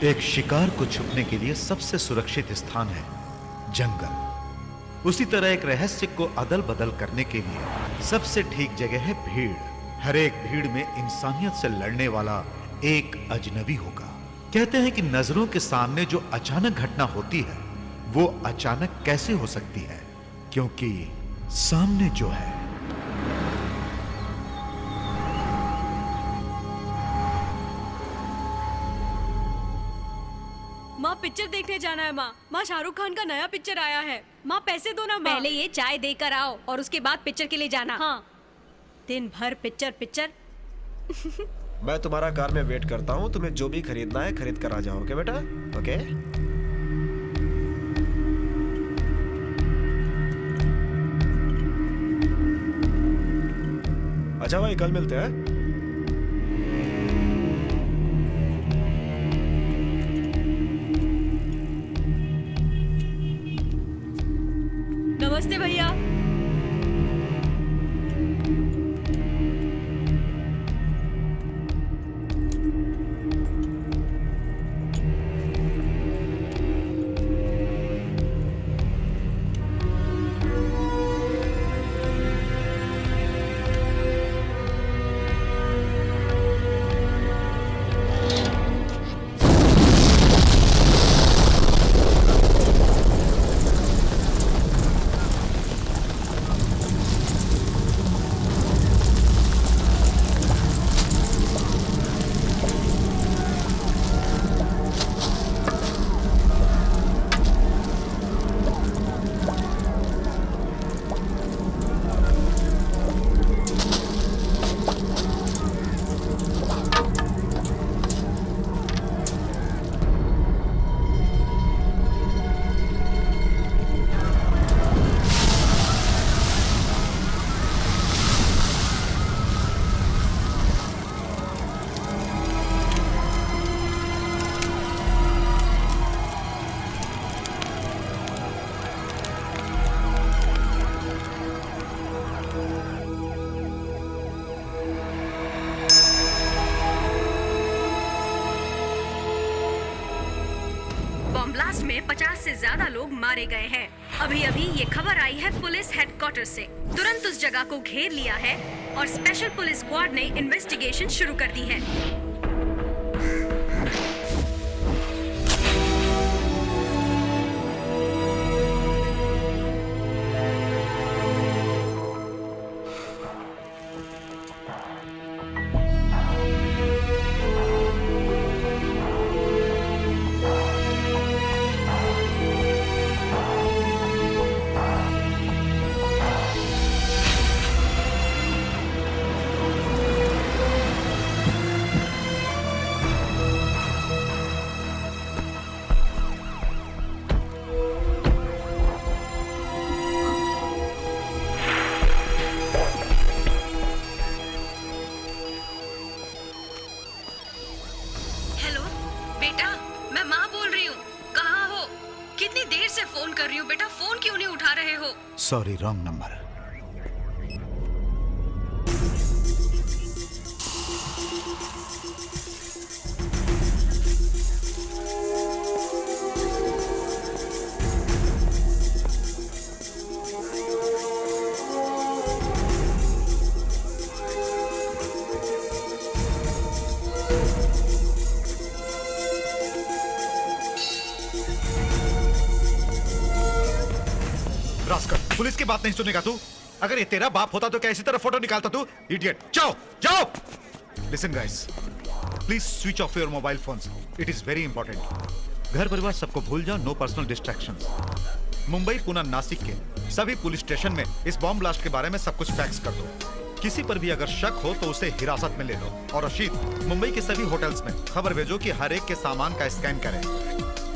एक शिकार को छुपने के लिए सबसे सुरक्षित स्थान है जंगल। उसी तरह एक रहस्य को अदल बदल करने के लिए सबसे ठीक जगह है भीड़। हर एक भीड़ में इंसानियत से लड़ने वाला एक अजनबी होगा। कहते हैं कि नजरों के सामने जो अचानक घटना होती है वो अचानक कैसे हो सकती है, क्योंकि सामने जो है माँ पिक्चर देखने जाना है। माँ शाहरुख खान का नया पिक्चर आया है। माँ पैसे दो ना माँ। पहले ये चाय देकर आओ और उसके बाद पिक्चर के लिए जाना। हाँ, दिन भर पिक्चर पिक्चर। मैं तुम्हारा कार में वेट करता हूँ। तुम्हें जो भी खरीदना है खरीद कर आ जाओ। ओके बेटा? ओके। अच्छा भाई, कल मिलते हैं। नमस्ते भैया। बॉम्ब ब्लास्ट में 50 से ज्यादा लोग मारे गए हैं। अभी अभी ये खबर आई है पुलिस हेडक्वार्टर से। तुरंत उस जगह को घेर लिया है और स्पेशल पुलिस स्क्वाड ने इन्वेस्टिगेशन शुरू कर दी है। हेलो बेटा, मैं माँ बोल रही हूँ। कहाँ हो? कितनी देर से फोन कर रही हूँ बेटा, फोन क्यों नहीं उठा रहे हो? Sorry, wrong number. Rascal, police की बात नहीं सुनेगा तू? अगर ये तेरा बाप होता तो क्या इसी तरह फोटो निकालता तू? इडियट! जाओ जाओ। Listen guys, please switch off your mobile phones. It is very important. घर परिवार सबको भूल जाओ, no personal distractions. Mumbai, Pune, Nashik के सभी पुलिस स्टेशन में इस बॉम्ब ब्लास्ट के बारे में सब कुछ फैक्स कर दो। किसी पर भी अगर शक हो तो उसे हिरासत में ले लो। और रशीद, मुंबई के सभी होटल्स में खबर भेजो कि हर एक के सामान का स्कैन करें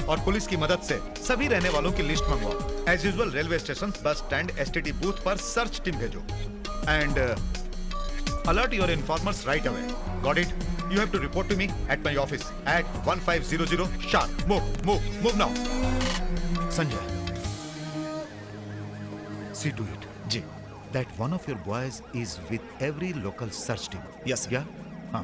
और पुलिस की मदद से सभी रहने वालों की लिस्ट मंगवाओ। As usual railway station, bus stand, STD booth पर सर्च टीम भेजो and alert your informers right away. Got it? You have to report to me at my office at 1500 sharp. Move now. Sanjay, see to it ji. that one of your boys is with every local search team. Yes, sir. Yeah? हाँ।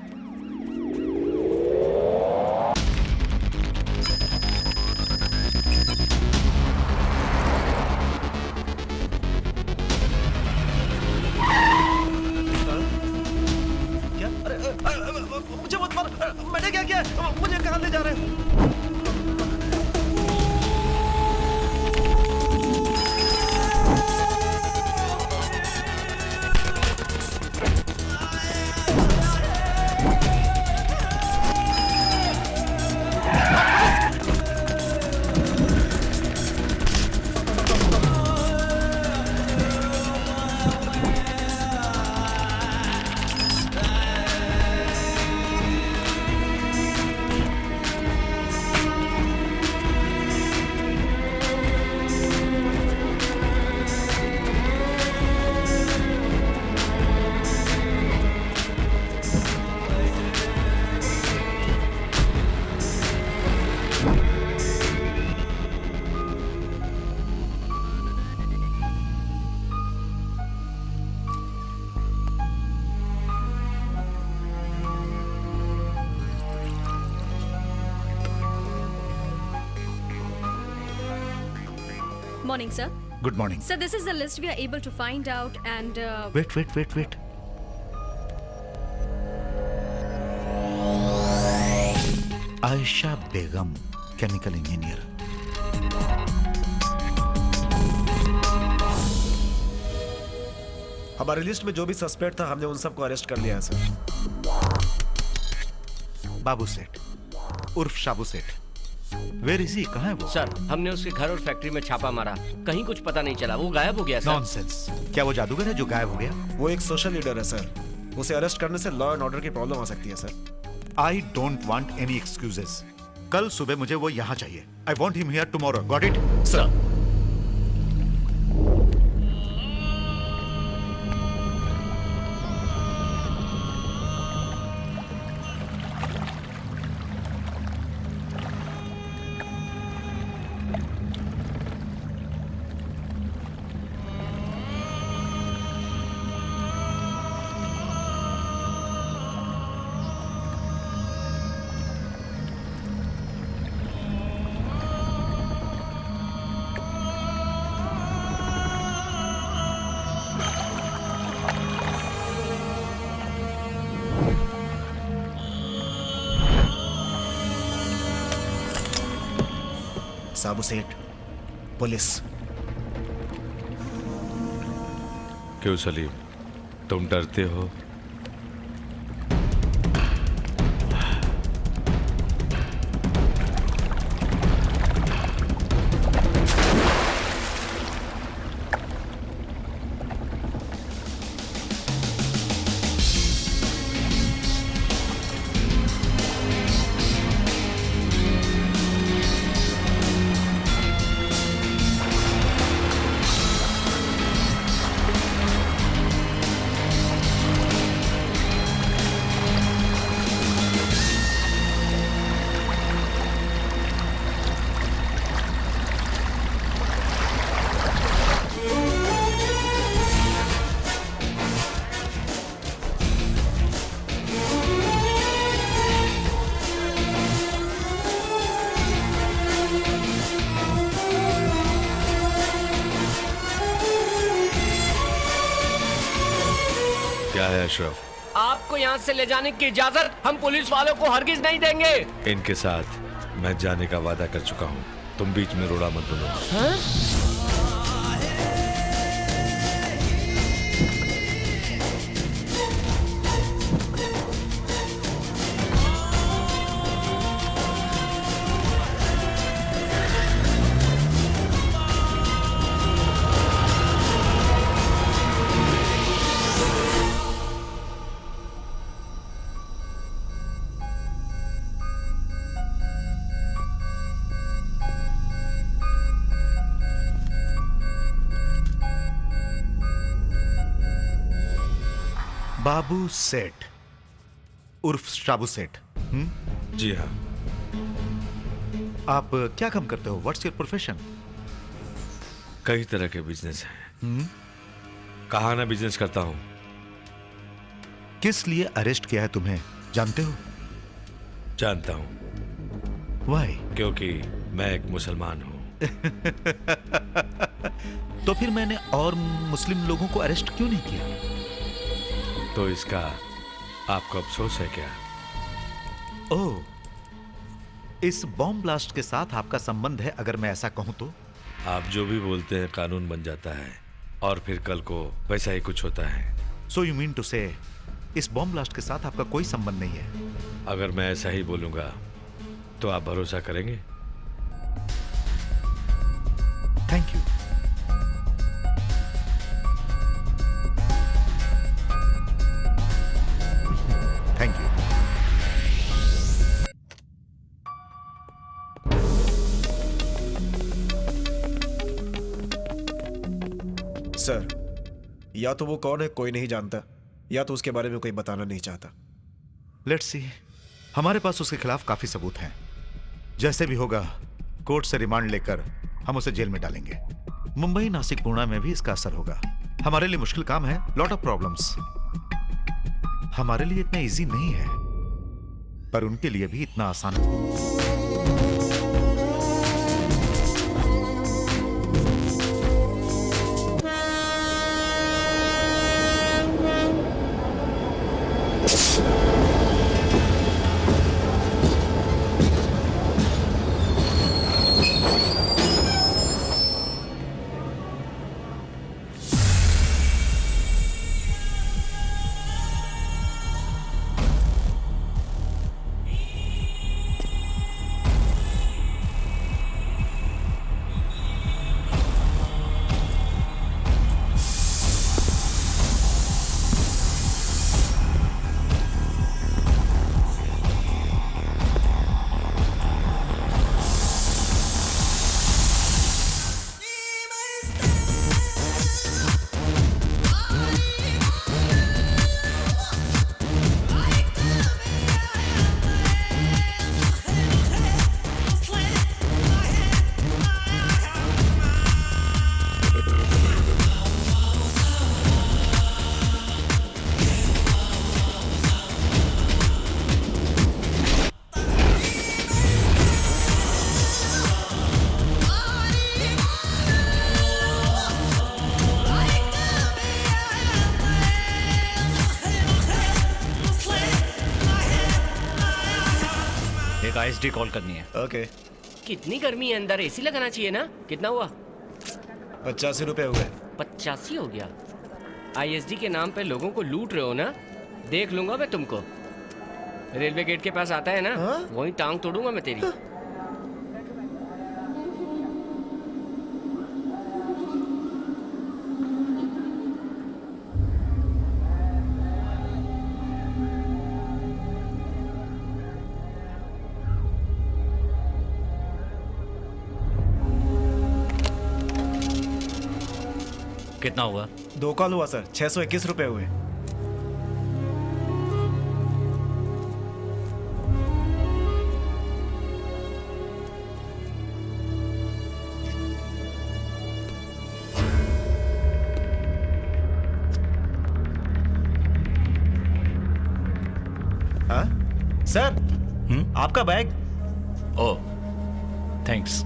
morning, sir. Good morning. Sir, this is the list we are able to find out and wait. Ayesha Begum, chemical engineer. हमारी list में जो भी suspect था हमने उन सबको arrest कर लिया है सर। बाबू सेठ उर्फ शाबू सेठ, वेयर इज ही? कहाँ है वो? सर, हमने उसके घर और फैक्ट्री में छापा मारा, कहीं कुछ पता नहीं चला, वो गायब हो गया सर। नॉनसेंस। क्या वो जादूगर है जो गायब हो गया? वो एक सोशल लीडर है सर, उसे अरेस्ट करने से लॉ एंड ऑर्डर की प्रॉब्लम आ सकती है sir. I don't want any excuses. कल सुबह मुझे वो यहाँ चाहिए। I want him here tomorrow. Got it? Sir. Sabu Seth, police. क्यों सलीम, तुम डरते हो? क्या है अशरफ? आपको यहाँ से ले जाने की इजाजत हम पुलिस वालों को हरगिज नहीं देंगे। इनके साथ मैं जाने का वादा कर चुका हूँ, तुम बीच में रोड़ा मत बोलो। हाँ? बाबू सेठ उर्फ शाबू सेठ। जी हाँ। आप क्या काम करते हो? What's your profession? कई तरह के बिजनेस हैं। कहा ना बिजनेस करता हूँ। किस लिए अरेस्ट किया है तुम्हें जानते हो? जानता हूँ। वाई? क्योंकि मैं एक मुसलमान हूँ। तो फिर मैंने और मुस्लिम लोगों को अरेस्ट क्यों नहीं किया? तो इसका आपको अफसोस है क्या? ओह, इस बॉम्ब ब्लास्ट के साथ आपका संबंध है अगर मैं ऐसा कहूं तो? आप जो भी बोलते हैं कानून बन जाता है और फिर कल को वैसा ही कुछ होता है। सो यू मीन टू से इस बॉम्ब ब्लास्ट के साथ आपका कोई संबंध नहीं है? अगर मैं ऐसा ही बोलूंगा तो आप भरोसा करेंगे? Thank you. Thank you. Sir, या तो वो कौन है कोई नहीं जानता, या तो उसके बारे में कोई बताना नहीं चाहता। Let's see. हमारे पास उसके खिलाफ काफी सबूत हैं। जैसे भी होगा कोर्ट से रिमांड लेकर हम उसे जेल में डालेंगे। मुंबई, नासिक, पुणे में भी इसका असर होगा। हमारे लिए मुश्किल काम है, लॉट ऑफ प्रॉब्लम्स। हमारे लिए इतना इजी नहीं है, पर उनके लिए भी इतना आसान है। एक आईएसडी कॉल करनी है। ओके। कितनी गर्मी है अंदर, एसी लगाना चाहिए ना। कितना हुआ? 85 रुपए हुए। 85 हो गया। आईएसडी के नाम पे लोगों को लूट रहे हो ना। देख लूंगा मैं तुमको। रेलवे गेट के पास आता है ना, वहीं टांग तोड़ूंगा मैं तेरी। कितना हुआ? 2 कॉल हुआ सर, 621 रुपए हुए। हाँ? सर, आपका bag. Oh, thanks.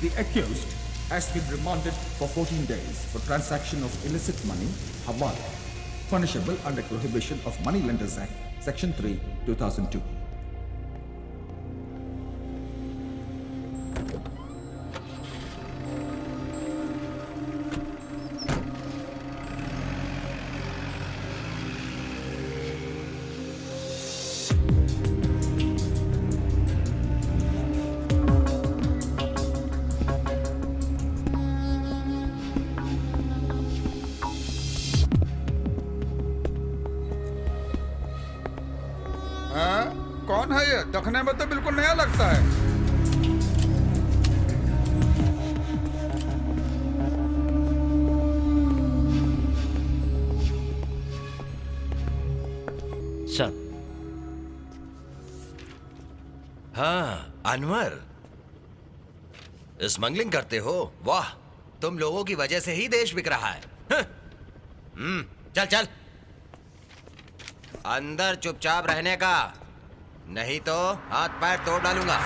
The accused has been remanded for 14 days for transaction of illicit money, hawala, punishable under Prohibition of Moneylenders Act, Section 3, 2002. चखने में तो बिल्कुल नया लगता है। सर हाँ अनवर, स्मगलिंग करते हो? वाह, तुम लोगों की वजह से ही देश बिक रहा है। चल चल अंदर चुपचाप रहने का, नहीं तो हाथ पैर तोड़ डालूंगा।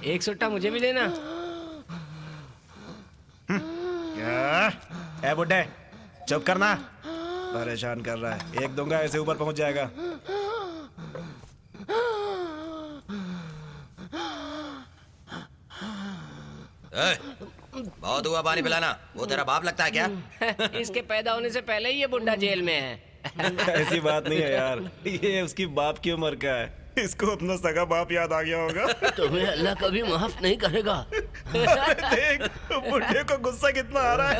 एक सुट्टा मुझे भी देना। ए बुड्ढे, चुप करना, परेशान कर रहा है। एक दूंगा ऐसे ऊपर पहुंच जाएगा। बहुत हुआ, पानी पिलाना। वो तेरा बाप लगता है क्या? इसके पैदा होने से पहले ही ये बुड्ढा जेल में है। ऐसी बात नहीं है यार, ये उसकी बाप की उम्र का है। इसको अपना सगा बाप याद आ गया होगा। तुम्हें अल्लाह कभी माफ नहीं करेगा। देख बुड्ढे को गुस्सा कितना आ रहा है।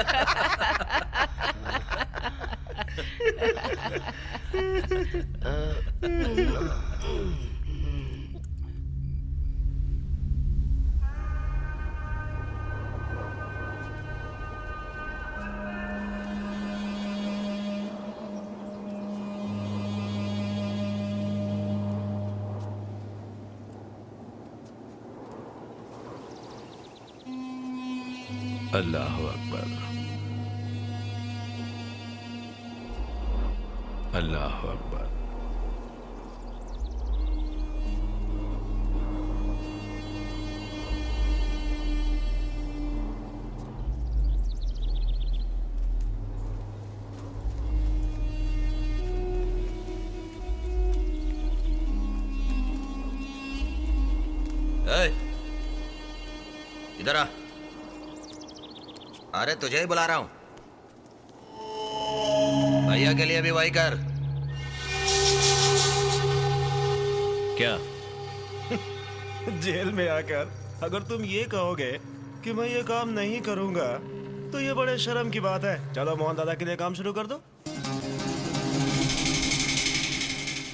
अल्लाह अकबर, अल्लाह अकबर। इधर आ। अरे तुझे ही बुला रहा हूं। भैया के लिए भी वही कर। क्या? जेल में आकर अगर तुम ये कहोगे कि मैं ये काम नहीं करूंगा तो ये बड़े शर्म की बात है। चलो मोहन दादा के लिए काम शुरू कर दो।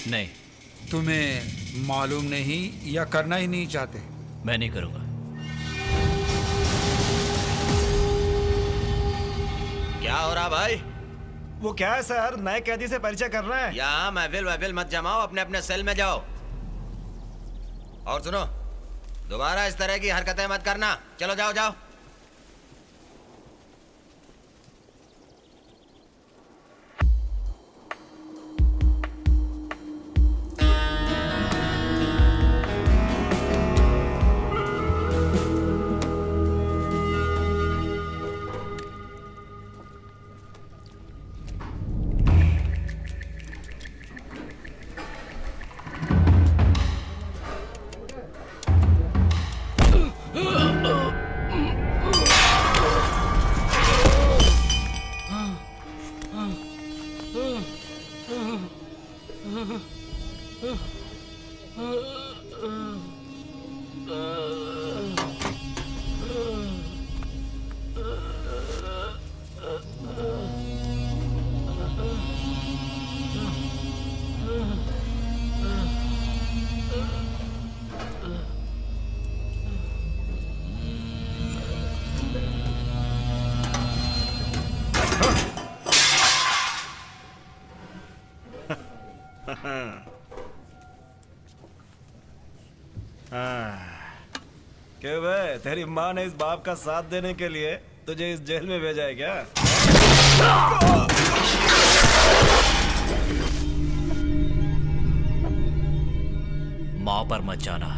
नहीं, तुम्हें मालूम नहीं या करना ही नहीं चाहते? मैं नहीं करूंगा। क्या हो रहा भाई? वो क्या है सर, नए कैदी से परिचय कर रहे हैं। यहाँ महफिल मत जमाओ, अपने अपने सेल में जाओ। और सुनो, दोबारा इस तरह की हरकतें मत करना। चलो जाओ जाओ। क्यों बे, तेरी माँ ने इस बाप का साथ देने के लिए तुझे इस जेल में भेजा है क्या? माँ पर मत जाना।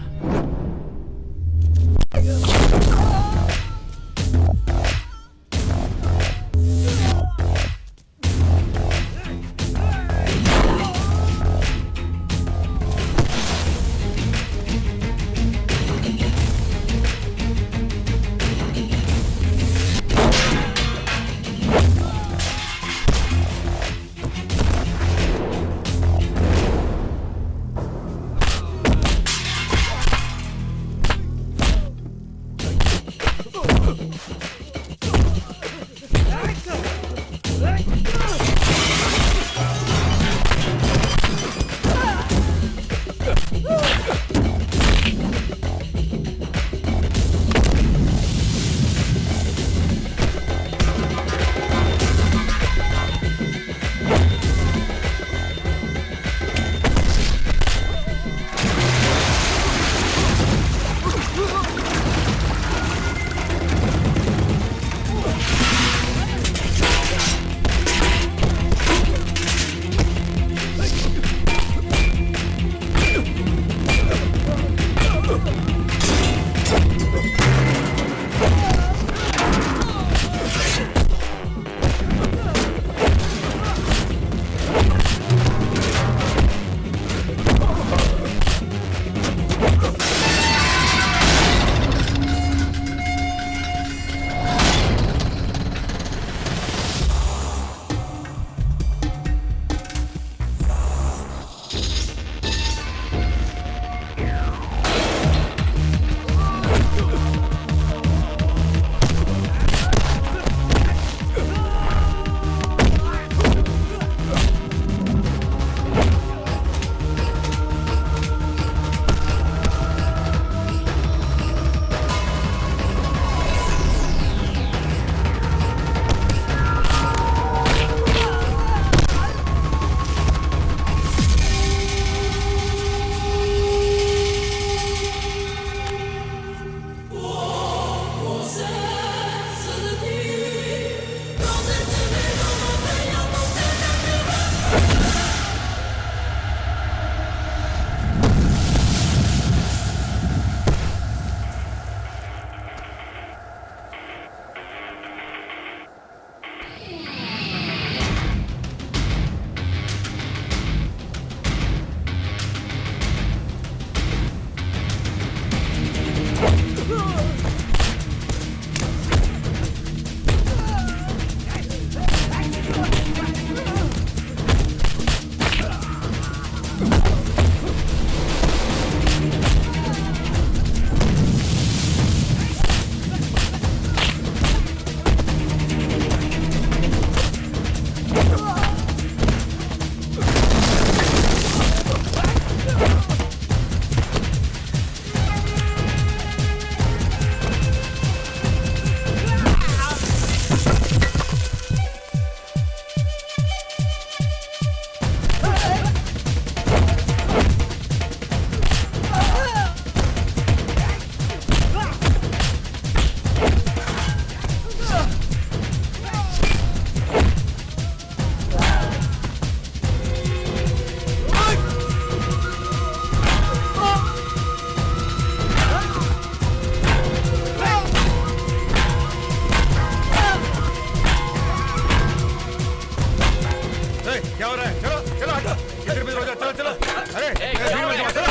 क्या हो रहा है? चलो चलो हटो, इधर भी हो जाओ, चलो चलो। अरे भीड़ में जाओ, चलो।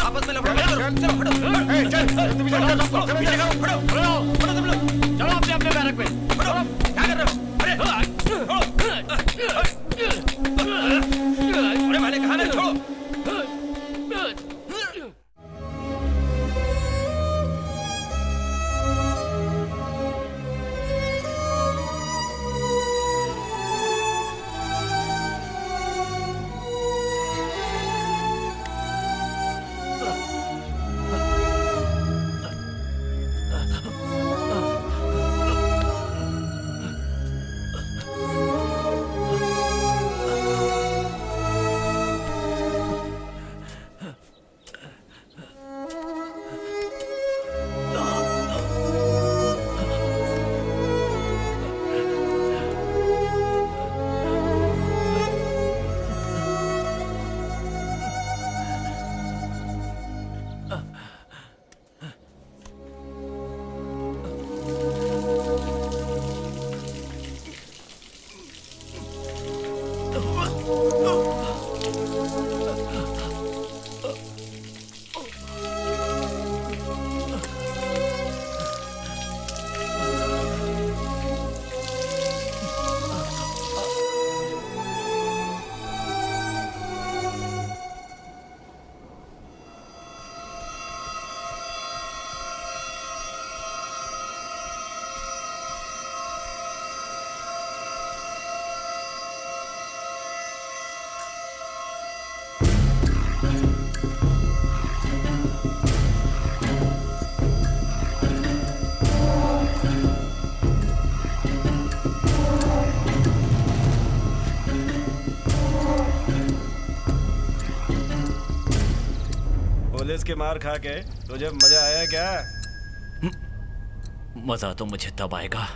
आपस में लफड़ा मत करो, चलो हटो। ए, चल तुम भी चलो, चलो पीछे जाओ, हटो तुम लोग। चलो अपने अपने बैरक पे। क्या कर रहे हो? अरे मैंने कहा ना छोड़ो। पुलिस की मार खा के तुझे मजा आया क्या? मजा तो मुझे तब आएगा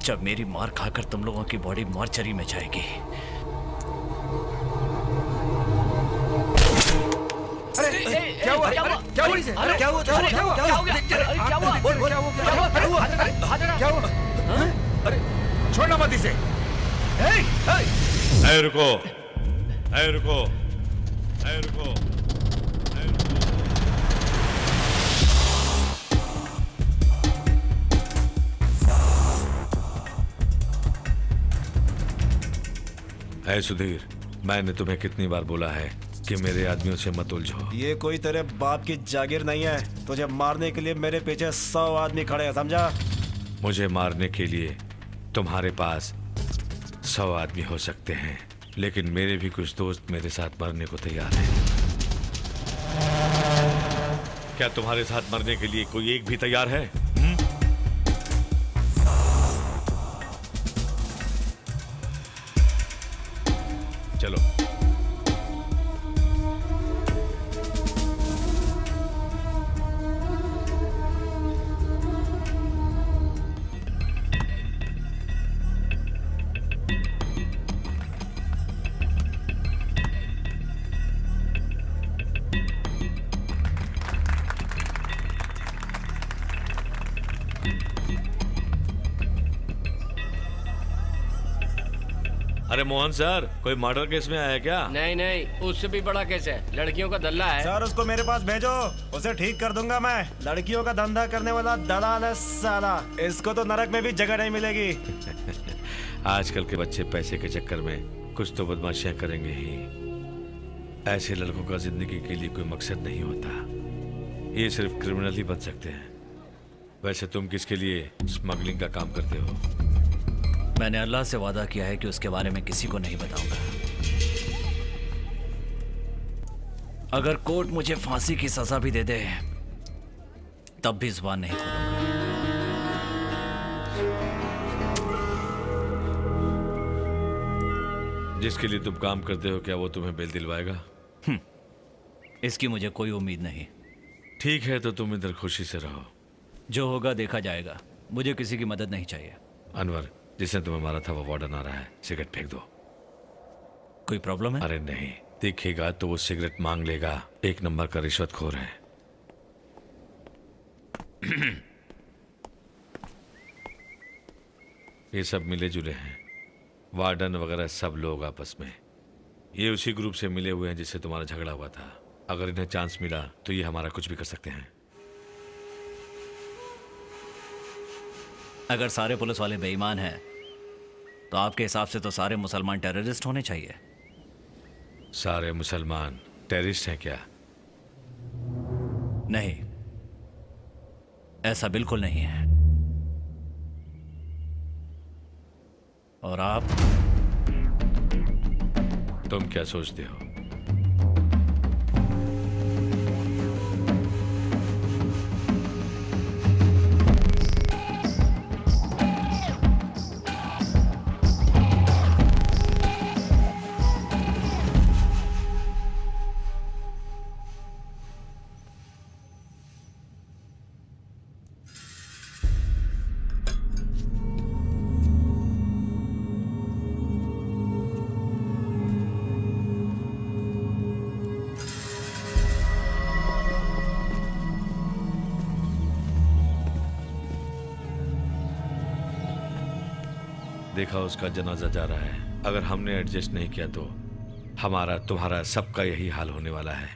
जब मेरी मार खाकर तुम लोगों की बॉडी मॉर्चरी में जाएगी। क्या हुआ? क्या हुआ इसे? क्या हुआ? क्या हुआ? क्या हुआ? क्या हुआ? बोल बोल, क्या हुआ? क्या हुआ? क्या हुआ? अरे छोड़ना मत इसे। ऐ रुको, ऐ रुको, ऐ रुको। ऐ सुधीर, मैंने तुम्हें कितनी बार बोला है कि मेरे आदमियों से मत उलझो। ये कोई तेरे बाप की जागीर नहीं है। तुझे मारने के लिए मेरे पीछे 100 आदमी खड़े हैं, समझा? मुझे मारने के लिए तुम्हारे पास 100 आदमी हो सकते हैं, लेकिन मेरे भी कुछ दोस्त मेरे साथ मरने को तैयार हैं। क्या तुम्हारे साथ मरने के लिए कोई एक भी तैयार है? चलो। अरे मोहन सर, कोई मर्डर केस में आया क्या? नहीं नहीं, उससे भी बड़ा केस है, लड़कियों का दल्ला है। सर उसको मेरे पास भेजो, उसे ठीक कर दूंगा मैं। लड़कियों का धंधा करने वाला दलाल है साला। इसको तो नरक में भी जगह नहीं मिलेगी। आजकल के बच्चे पैसे के चक्कर में कुछ तो बदमाशियां करेंगे ही। ऐसे लड़कों का जिंदगी के लिए कोई मकसद नहीं होता, ये सिर्फ क्रिमिनल ही बन सकते हैं। वैसे तुम किसके लिए स्मगलिंग का काम करते हो? मैंने अल्लाह से वादा किया है कि उसके बारे में किसी को नहीं बताऊंगा। अगर कोर्ट मुझे फांसी की सजा भी दे दे तब भी जुबान नहीं खोलूंगा। जिसके लिए तुम काम करते हो, क्या वो तुम्हें बेल दिलवाएगा? इसकी मुझे कोई उम्मीद नहीं। ठीक है, तो तुम इधर खुशी से रहो। जो होगा देखा जाएगा। मुझे किसी की मदद नहीं चाहिए। अनवर, जिसने तुम्हें मारा था वो वार्डन आ रहा है, सिगरेट फेंक दो। कोई प्रॉब्लम है? अरे नहीं, देखेगा तो वो सिगरेट मांग लेगा। एक नंबर का रिश्वतखोर है। ये सब मिले जुले हैं। वार्डन वगैरह सब लोग आपस में ये उसी ग्रुप से मिले हुए हैं जिससे तुम्हारा झगड़ा हुआ था। अगर इन्हें चांस मिला तो ये हमारा कुछ भी कर सकते हैं। अगर सारे पुलिस वाले बेईमान हैं तो आपके हिसाब से तो सारे मुसलमान टेररिस्ट होने चाहिए। सारे मुसलमान टेररिस्ट हैं क्या? नहीं, ऐसा बिल्कुल नहीं है। और आप? तुम क्या सोचते हो? देखा उसका जनाजा जा रहा है। अगर हमने एडजस्ट नहीं किया तो हमारा तुम्हारा सबका यही हाल होने वाला है।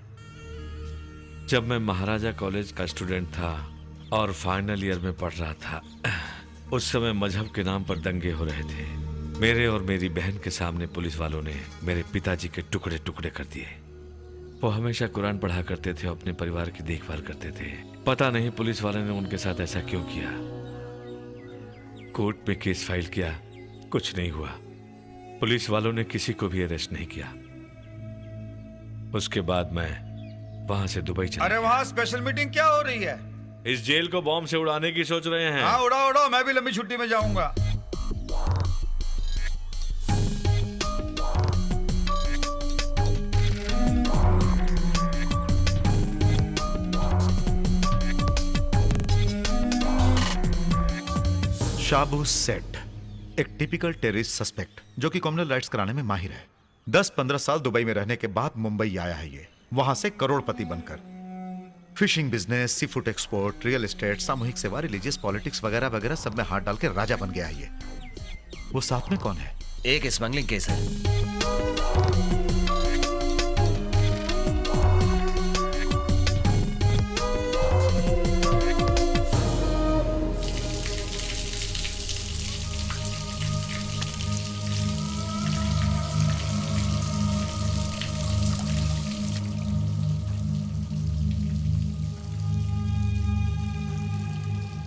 जब मैं महाराजा कॉलेज का स्टूडेंट था और फाइनल ईयर में पढ़ रहा था, उस समय मजहब के नाम पर दंगे हो रहे थे। मेरे और मेरी बहन के सामने पुलिस वालों ने मेरे पिताजी के टुकड़े टुकड़े कर दिए। वो हमेशा कुरान पढ़ा करते थे, अपने परिवार की देखभाल करते थे। पता नहीं पुलिस वालों ने उनके साथ ऐसा क्यों किया। कोर्ट में केस फाइल किया, कुछ नहीं हुआ। पुलिस वालों ने किसी को भी अरेस्ट नहीं किया। उसके बाद मैं वहां से दुबई चला। अरे वहाँ स्पेशल मीटिंग क्या हो रही है? इस जेल को बॉम्ब से उड़ाने की सोच रहे हैं। हाँ उड़ाओ उड़ाओ, मैं भी लंबी छुट्टी में जाऊंगा। शाबू सेठ एक टिपिकल टेररिस्ट सस्पेक्ट जो कि कम्युनल राइट्स कराने में माहिर है। 10-15 साल दुबई में रहने के बाद मुंबई आया है ये, वहां से करोड़पति बनकर। Fishing business, sea food export, real estate, सामूहिक सेवा, रिलीजियस पॉलिटिक्स वगैरह वगैरह सब में हाथ डाल के राजा बन गया है ये। वो साथ में कौन है? एक स्मगलिंग केस है।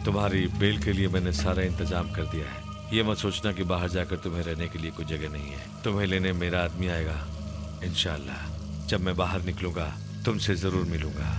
तुम्हारी बेल के लिए मैंने सारा इंतजाम कर दिया है। ये मत सोचना कि बाहर जाकर तुम्हें रहने के लिए कोई जगह नहीं है। तुम्हें लेने मेरा आदमी आएगा इंशाल्लाह। जब मैं बाहर निकलूंगा तुमसे जरूर मिलूंगा।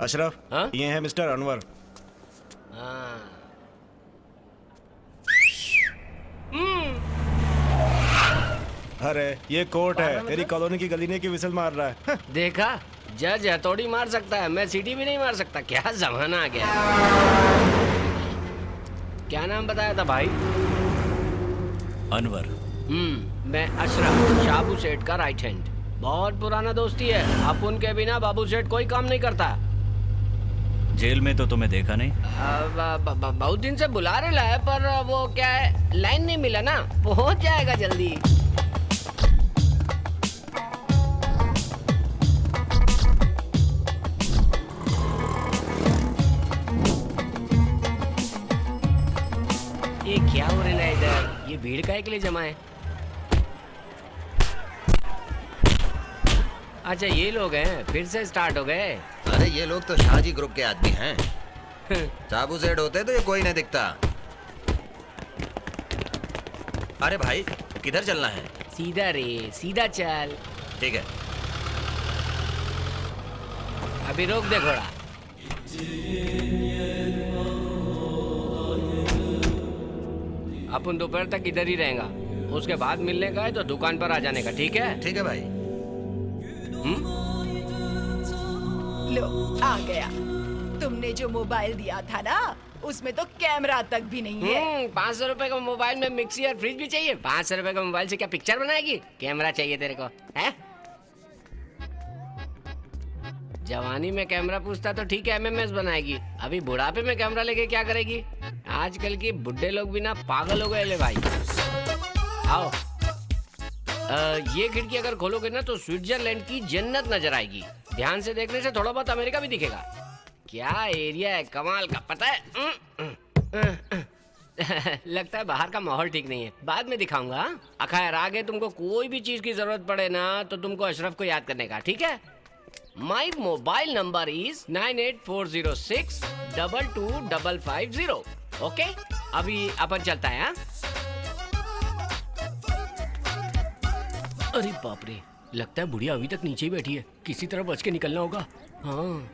अशरफ, हाँ? ये है मिस्टर अनवर। अरे ये कोर्ट है, तेरी कॉलोनी की गली ने की विसल मार रहा है। देखा, जज हथौड़ी मार सकता है, मैं सीटी भी नहीं मार सकता। क्या जमाना आ गया। क्या नाम बताया था भाई? अनवर। मैं अशरफ, शाबू सेठ का राइट हैंड। बहुत पुराना दोस्ती है। अब उनके बिना बाबू सेठ कोई काम नहीं करता। जेल में तो तुम्हें देखा नहीं। बहुत दिन से बुला रहा है, पर वो क्या है, लाइन नहीं मिला ना। पहुंच जाएगा जल्दी। ये क्या हो रहा है इधर? ये भीड़ काहे के लिए जमा है? अच्छा ये लोग हैं, फिर से स्टार्ट हो गए। अरे ये लोग तो शाहजी ग्रुप के आदमी हैं। साबू सेठ होते तो ये कोई नहीं दिखता। अरे भाई किधर चलना है? सीधा रे, सीधा चल। ठीक है। अभी रोक दे घोड़ा। अपन दोपहर तक इधर ही रहेगा। उसके बाद मिलने का है तो दुकान पर आ जाने का। ठीक है? ठीक है भाई। लो आ गया। तुमने जो मोबाइल दिया था ना उसमें तो कैमरा तक भी नहीं है। 500 रुपए का मोबाइल में मिक्सी और फ्रिज भी चाहिए? 500 रुपए का मोबाइल से क्या पिक्चर बनाएगी? कैमरा चाहिए तेरे को है? जवानी में कैमरा पूछता तो ठीक है एमएमएस बनाएगी, अभी बुढ़ापे में कैमरा लेके क्या करेगी? आजकल की बुढ़े लोग भी ना पागल हो गए ले भाई। आओ ये खिड़की अगर खोलोगे ना तो स्विट्जरलैंड की जन्नत नजर आएगी। ध्यान से देखने से थोड़ा बहुत अमेरिका भी दिखेगा। क्या एरिया है कमाल का, पता है? लगता है बाहर का माहौल ठीक नहीं है, बाद में दिखाऊंगा। खैर आगे तुमको कोई भी चीज की जरूरत पड़े ना तो तुमको अशरफ को याद करने का, ठीक है? My mobile number is 9840622550। Okay अभी अपन चलता है। हाँ अरे बाप रे, लगता है बुढ़िया अभी तक नीचे ही बैठी है, किसी तरह बच के निकलना होगा। हाँ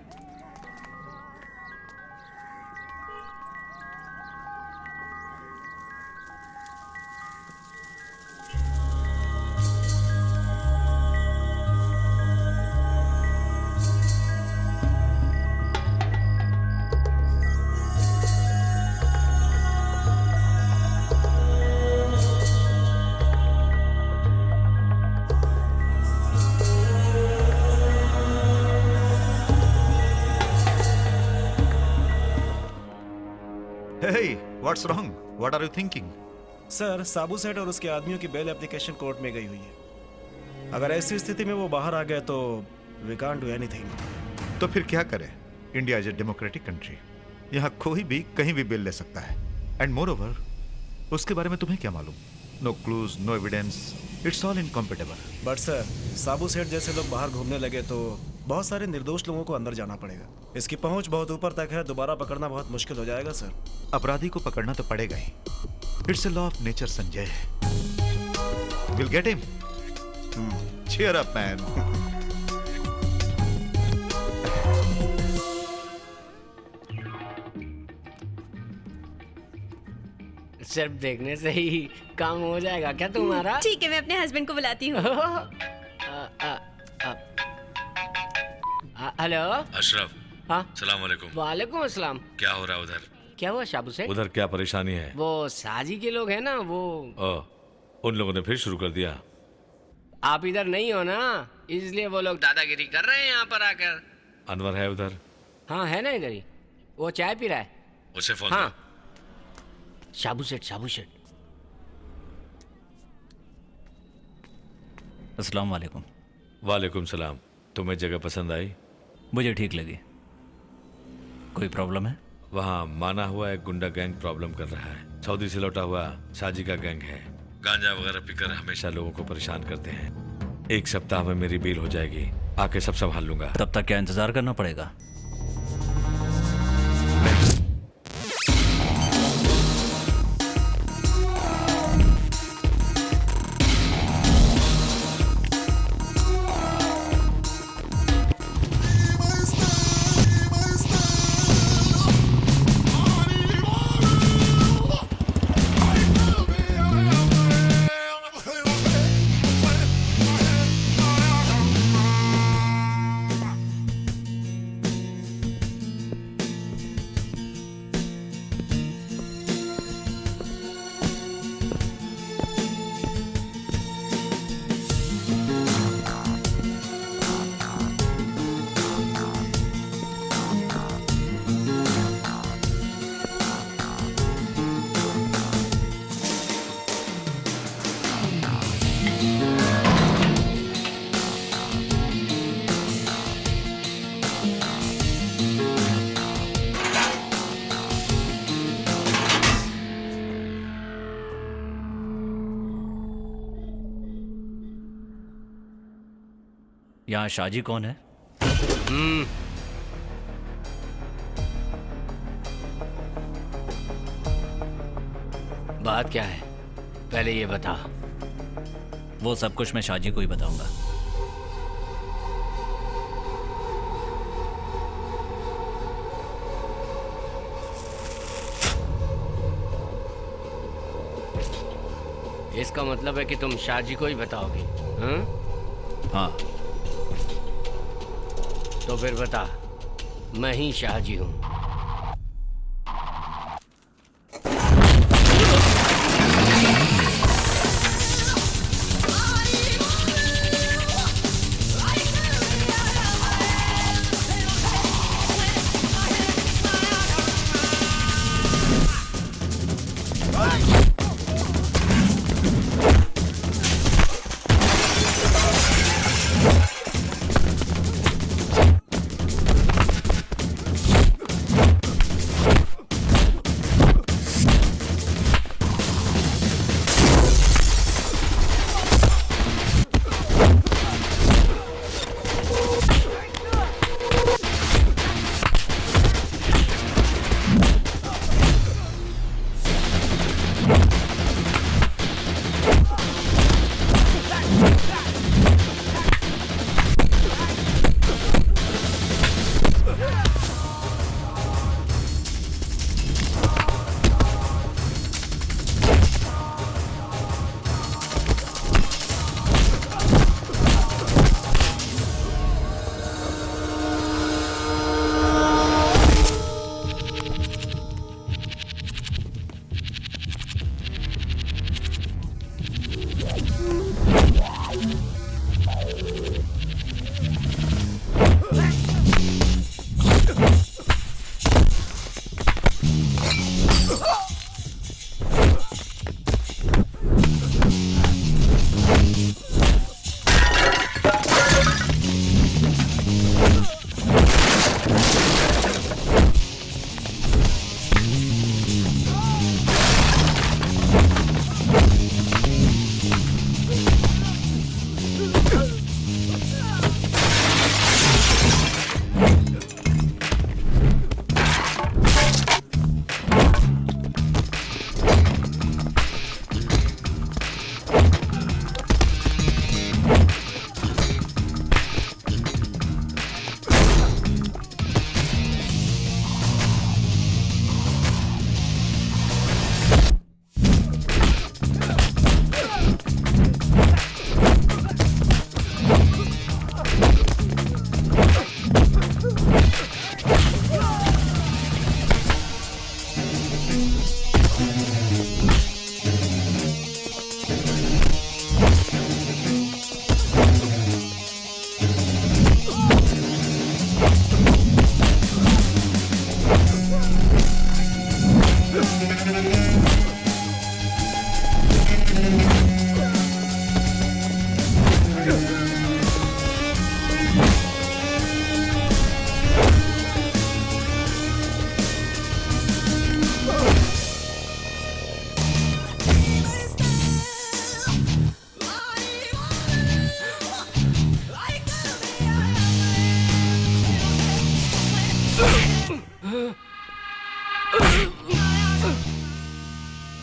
Hey, what's wrong? What are you thinking? Sir Sabu Seth और उसके आदमियों की बेल एप्लीकेशन कोर्ट में गई हुई है। अगर ऐसी स्थिति में वो बाहर आ गए तो वी कांट डू एनीथिंग। तो फिर क्या करें? India is a democratic country, यहाँ कोई भी कहीं भी बिल ले सकता है। एंड मोर ओवर उसके बारे में तुम्हें क्या मालूम? No clues, no evidence, it's all incompatible. But sir Sabu Seth जैसे लोग बाहर घूमने लगे तो बहुत सारे निर्दोष लोगों को अंदर जाना पड़ेगा। इसकी पहुंच बहुत ऊपर तक है, दोबारा पकड़ना बहुत मुश्किल हो जाएगा सर। अपराधी को पकड़ना तो पड़ेगा ही। It's a law of nature Sanjay. Will get him. Cheer up man. सिर्फ देखने से ही काम हो जाएगा क्या तुम्हारा? ठीक है मैं अपने हस्बैंड को बुलाती हूँ। हेलो अशरफ, हाँ सलाम वालेकुम। वालेकुम अस्सलाम। क्या हो रहा है उधर? क्या हुआ शाबू सेठ? उधर क्या परेशानी है? वो साजी के लोग हैं ना वो। उन लोगों ने फिर शुरू कर दिया। आप इधर नहीं हो ना, इसलिए वो लोग दादागिरी कर रहे हैं यहाँ पर आकर। अनवर है उधर? हाँ है ना इधर ही, वो चाय पी रहा है। उसे फोन हाँ शाबू सेठ, शाबू सेठ। अस्सलाम वालेकुम। वालेकुम सलाम। तुम्हें जगह पसंद आई? मुझे ठीक लगी। कोई प्रॉब्लम है? वहाँ माना हुआ एक गुंडा गैंग प्रॉब्लम कर रहा है। सऊदी से लौटा हुआ साजी का गैंग है। गांजा वगैरह पीकर हमेशा लोगों को परेशान करते हैं। 1 सप्ताह में मेरी बेल हो जाएगी, आके सब संभाल लूंगा। तब तक क्या इंतजार करना पड़ेगा? यहाँ शाजी कौन है? बात क्या है पहले ये बता। वो सब कुछ मैं शाजी को ही बताऊंगा। इसका मतलब है कि तुम शाजी को ही बताओगे? हाँ हाँ तो फिर बता मैं ही शाहजी हूँ।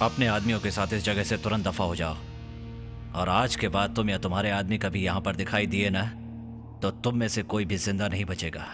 अपने आदमियों के साथ इस जगह से तुरंत दफा हो जाओ। और आज के बाद तुम या तुम्हारे आदमी कभी यहां पर दिखाई दिए ना, तो तुम में से कोई भी जिंदा नहीं बचेगा।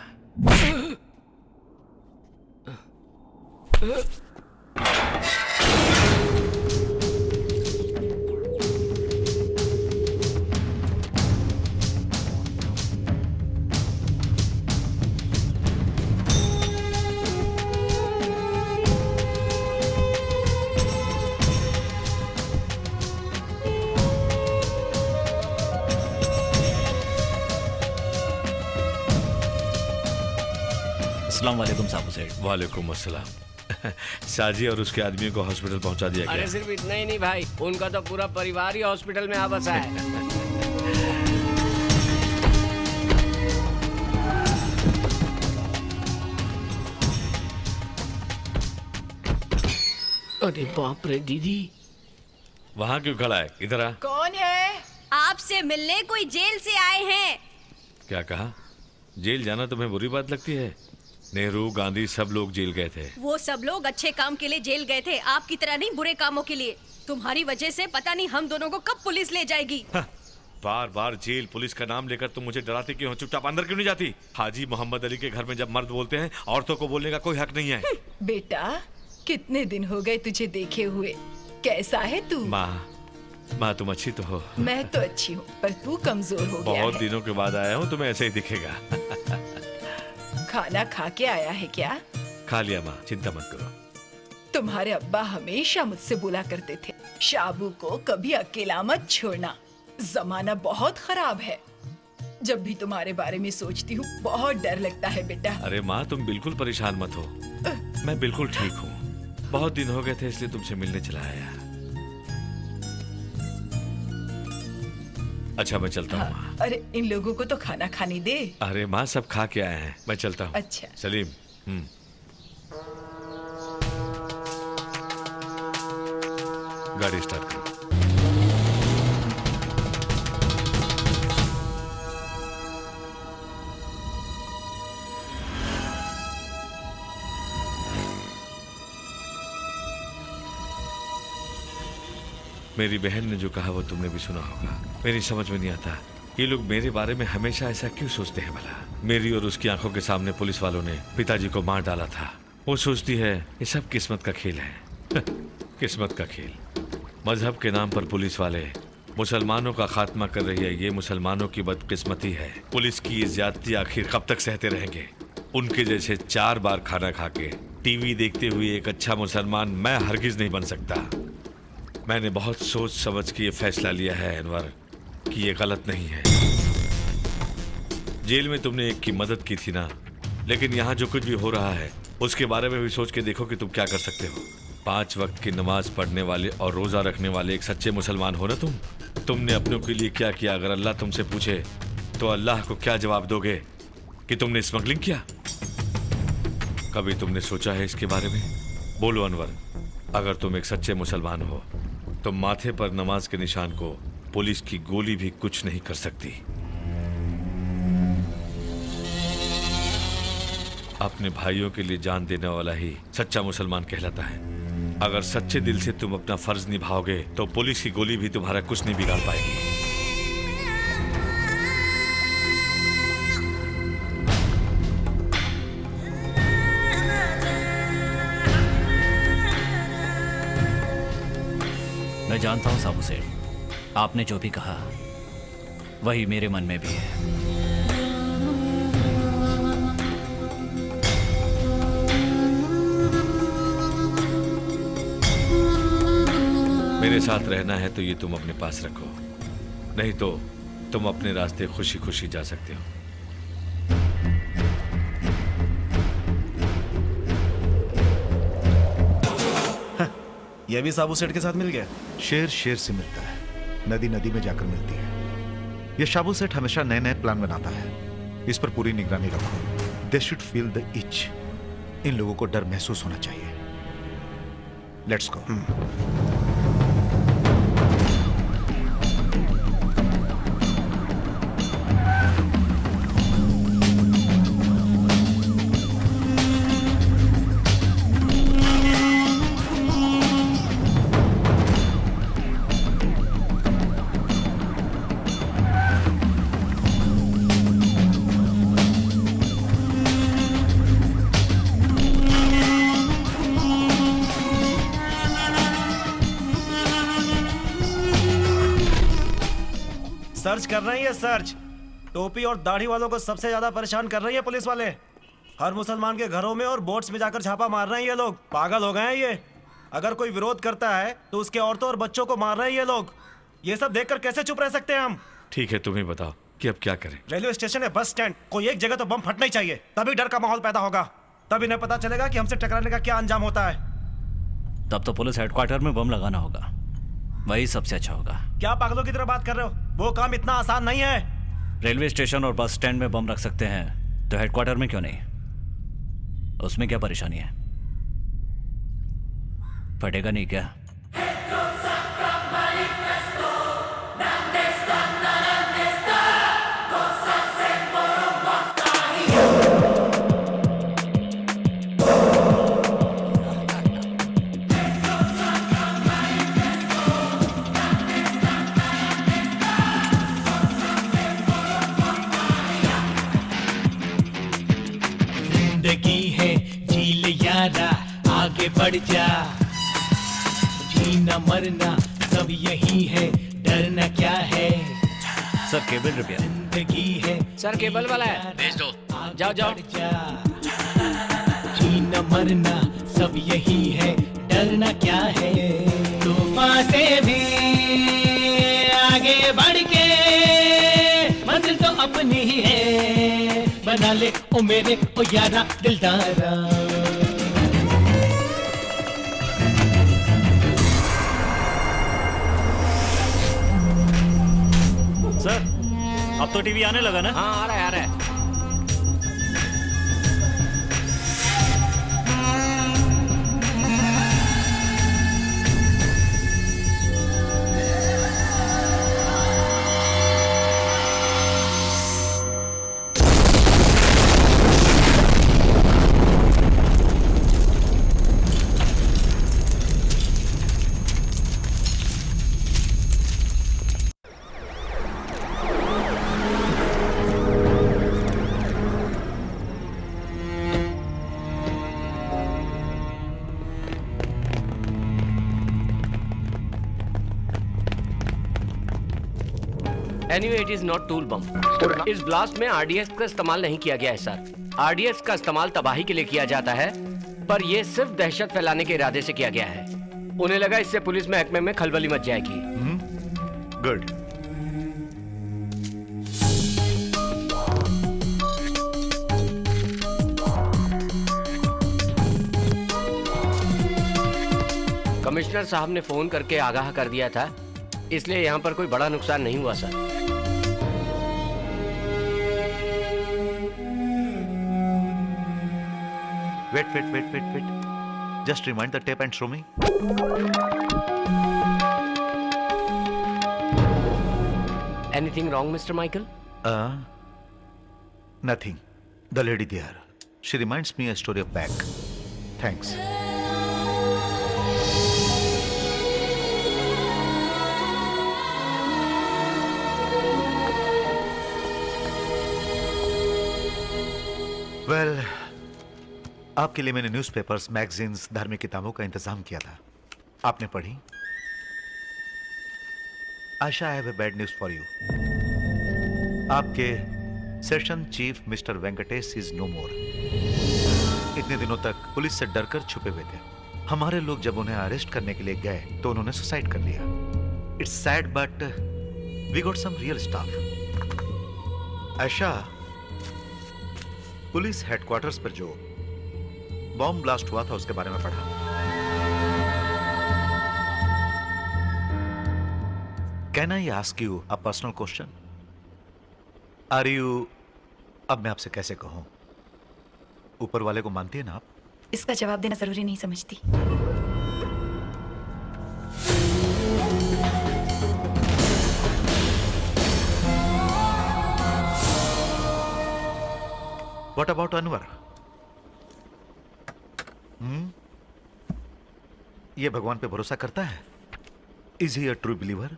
अस्सलाम वालेकुम साहब सेठ। वालेकुम अस्सलाम। साजी और उसके आदमियों को हॉस्पिटल पहुंचा दिया अरे गया। सिर्फ इतना ही नहीं भाई, उनका तो पूरा परिवार ही हॉस्पिटल में आ बसा है। अरे बाप रे दीदी, वहाँ क्यों खड़ा है? इधर आ। कौन है? आपसे मिलने कोई जेल से आए हैं। क्या कहा? जेल जाना तुम्हें बुरी बात लगती है? नेहरू, गांधी सब लोग जेल गए थे। वो सब लोग अच्छे काम के लिए जेल गए थे, आपकी तरह नहीं बुरे कामों के लिए। तुम्हारी वजह से पता नहीं हम दोनों को कब पुलिस ले जाएगी। बार बार जेल पुलिस का नाम लेकर तुम मुझे डराती क्यों हो? चुपचाप अंदर क्यों नहीं जाती? हाजी मोहम्मद अली के घर में जब मर्द बोलते हैं, औरतों को बोलने का कोई हक नहीं है। बेटा, कितने दिन हो गए तुझे देखे हुए। कैसा है तू? माँ तुम अच्छी तो हो? मैं तो अच्छी हूँ, पर तू कमजोर हो गया बहुत है। दिनों के बाद आया हूँ, तुम्हें ऐसे ही दिखेगा। खाना खा के आया है क्या? खा लिया माँ, चिंता मत करो। तुम्हारे अब्बा हमेशा मुझसे बोला करते थे, शाबू को कभी अकेला मत छोड़ना, जमाना बहुत खराब है। जब भी तुम्हारे बारे में सोचती हूँ बहुत डर लगता है बेटा। अरे माँ, तुम बिल्कुल परेशान मत हो, मैं बिल्कुल ठीक हूँ। बहुत दिन हो गए थे इसलिए तुमसे मिलने चला आया। अच्छा मैं चलता हूँ माँ। अरे इन लोगों को तो खाना खाने दे। अरे माँ, सब खा के आए हैं, मैं चलता हूँ। अच्छा। सलीम। गाड़ी स्टार्ट करो। मेरी बहन ने जो कहा वो तुमने भी सुना होगा। मेरी समझ में नहीं आता ये लोग मेरे बारे में हमेशा ऐसा क्यों सोचते हैं भला। मेरी और उसकी आंखों के सामने पुलिस वालों ने पिताजी को मार डाला था। वो सोचती है ये सब किस्मत का खेल है। किस्मत का खेल। मजहब के नाम पर पुलिस वाले मुसलमानों का खात्मा कर रही है, ये मुसलमानों की बदकिस्मती है। पुलिस की ये ज्यादती आखिर कब तक सहते रहेंगे। उनके जैसे 4 बार खाना खा के टीवी देखते हुए एक अच्छा मुसलमान मैं हरगिज नहीं बन सकता। मैंने बहुत सोच समझ के ये फैसला लिया है अनवर कि ये गलत नहीं है। जेल में तुमने एक की मदद की थी ना, लेकिन यहाँ जो कुछ भी हो रहा है उसके बारे में भी सोच के देखो कि तुम क्या कर सकते हो। 5 वक्त की नमाज पढ़ने वाले और रोजा रखने वाले एक सच्चे मुसलमान हो ना तुम। तुमने अपनों के लिए क्या किया? अगर अल्लाह तुमसे पूछे तो अल्लाह को क्या जवाब दोगे कि तुमने स्मगलिंग किया? कभी तुमने सोचा है इसके बारे में? बोलो अनवर, अगर तुम एक सच्चे मुसलमान हो तो माथे पर नमाज के निशान को पुलिस की गोली भी कुछ नहीं कर सकती। अपने भाइयों के लिए जान देने वाला ही सच्चा मुसलमान कहलाता है। अगर सच्चे दिल से तुम अपना फर्ज निभाओगे तो पुलिस की गोली भी तुम्हारा कुछ नहीं बिगाड़ पाएगी। मैं जानता हूं साबू सेठ, आपने जो भी कहा वही मेरे मन में भी है। मेरे साथ रहना है तो ये तुम अपने पास रखो, नहीं तो तुम अपने रास्ते खुशी खुशी जा सकते हो। ये भी साबू सेठ के साथ मिल गया। शेर शेर से मिलता है, नदी नदी में जाकर मिलती है। ये शाबू सेठ हमेशा नए नए प्लान बनाता है। इस पर पूरी निगरानी रखो। They should feel the itch. इन लोगों को डर महसूस होना चाहिए। Let's go. सर्च कर रही है, सर्च। टोपी और दाढ़ी वालों को सबसे ज्यादा परेशान कर रही है पुलिस वाले। हर मुसलमान के घरों में और बोट्स में जाकर छापा मार रहे हैं ये लोग। पागल हो गए हैं ये। अगर कोई विरोध करता है तो उसके औरतों और बच्चों को मार रहे हैं ये लोग। ये सब देखकर कैसे चुप रह सकते हैं हम? ठीक है, तुम ही बताओ कि अब क्या करें। रेलवे स्टेशन है, बस स्टैंड, कोई एक जगह तो बम फटना ही चाहिए। तभी डर का माहौल पैदा होगा। तभी इन्हें पता चलेगा कि हमसे टकराने का क्या अंजाम होता है। तब तो पुलिस हेडक्वार्टर में बम लगाना होगा, वही सबसे अच्छा होगा। क्या पागलों की तरह बात कर रहे हो? वो काम इतना आसान नहीं है। रेलवे स्टेशन और बस स्टैंड में बम रख सकते हैं तो हेडक्वार्टर में क्यों नहीं? उसमें क्या परेशानी है? फटेगा नहीं क्या? आगे बढ़ जा, जीना मरना सब यही है, डरना क्या है। Sir cable repair. जिंदगी है। सर केबल वाला है, भेज दो। जाओ जाओ। जीना मरना सब यही है, डरना क्या है। तूफान से भी आगे बढ़ के मंजिल तो अपनी ही है। बना ले ओ मेरे ओ यारा दिलदारा। सर अब तो टीवी आने लगा ना? हाँ आ रहा है, आ रहा है। Anyway, it is not tool bomb. इस ब्लास्ट में आरडीएक्स का इस्तेमाल नहीं किया गया है सर। आरडीएक्स का इस्तेमाल तबाही के लिए किया जाता है, पर यह सिर्फ दहशत फैलाने के इरादे से किया गया है। उन्हें लगा इससे पुलिस महकमे में खलबली मच जाएगी। गुड। कमिश्नर साहब ने फोन करके आगाह कर दिया था, इसलिए यहाँ पर कोई बड़ा नुकसान नहीं हुआ sir. Wait. Just rewind the tape and show me. Anything wrong, Mr. Michael? Nothing. The lady there. She reminds me a story of back. Thanks. Well, आपके लिए मैंने न्यूज़पेपर्स, मैगजीन्स, धार्मिक किताबों का इंतजाम किया था। आपने पढ़ी? Asha I have a bad news for you. आपके session chief mister Venkatesh is no more. इतने दिनों तक पुलिस से डरकर छुपे हुए थे। हमारे लोग जब उन्हें अरेस्ट करने के लिए गए तो उन्होंने सुसाइड कर लिया। It's sad but we got some real stuff. Asha, police headquarters पर जो बॉम्ब ब्लास्ट हुआ था उसके बारे में पढ़ा। Can I ask you a personal question? Are you, अब मैं आपसे कैसे कहूं, ऊपर वाले को मानती है ना आप? इसका जवाब देना जरूरी नहीं समझती। What about Anwar? ये भगवान पे भरोसा करता है? Is he a true believer?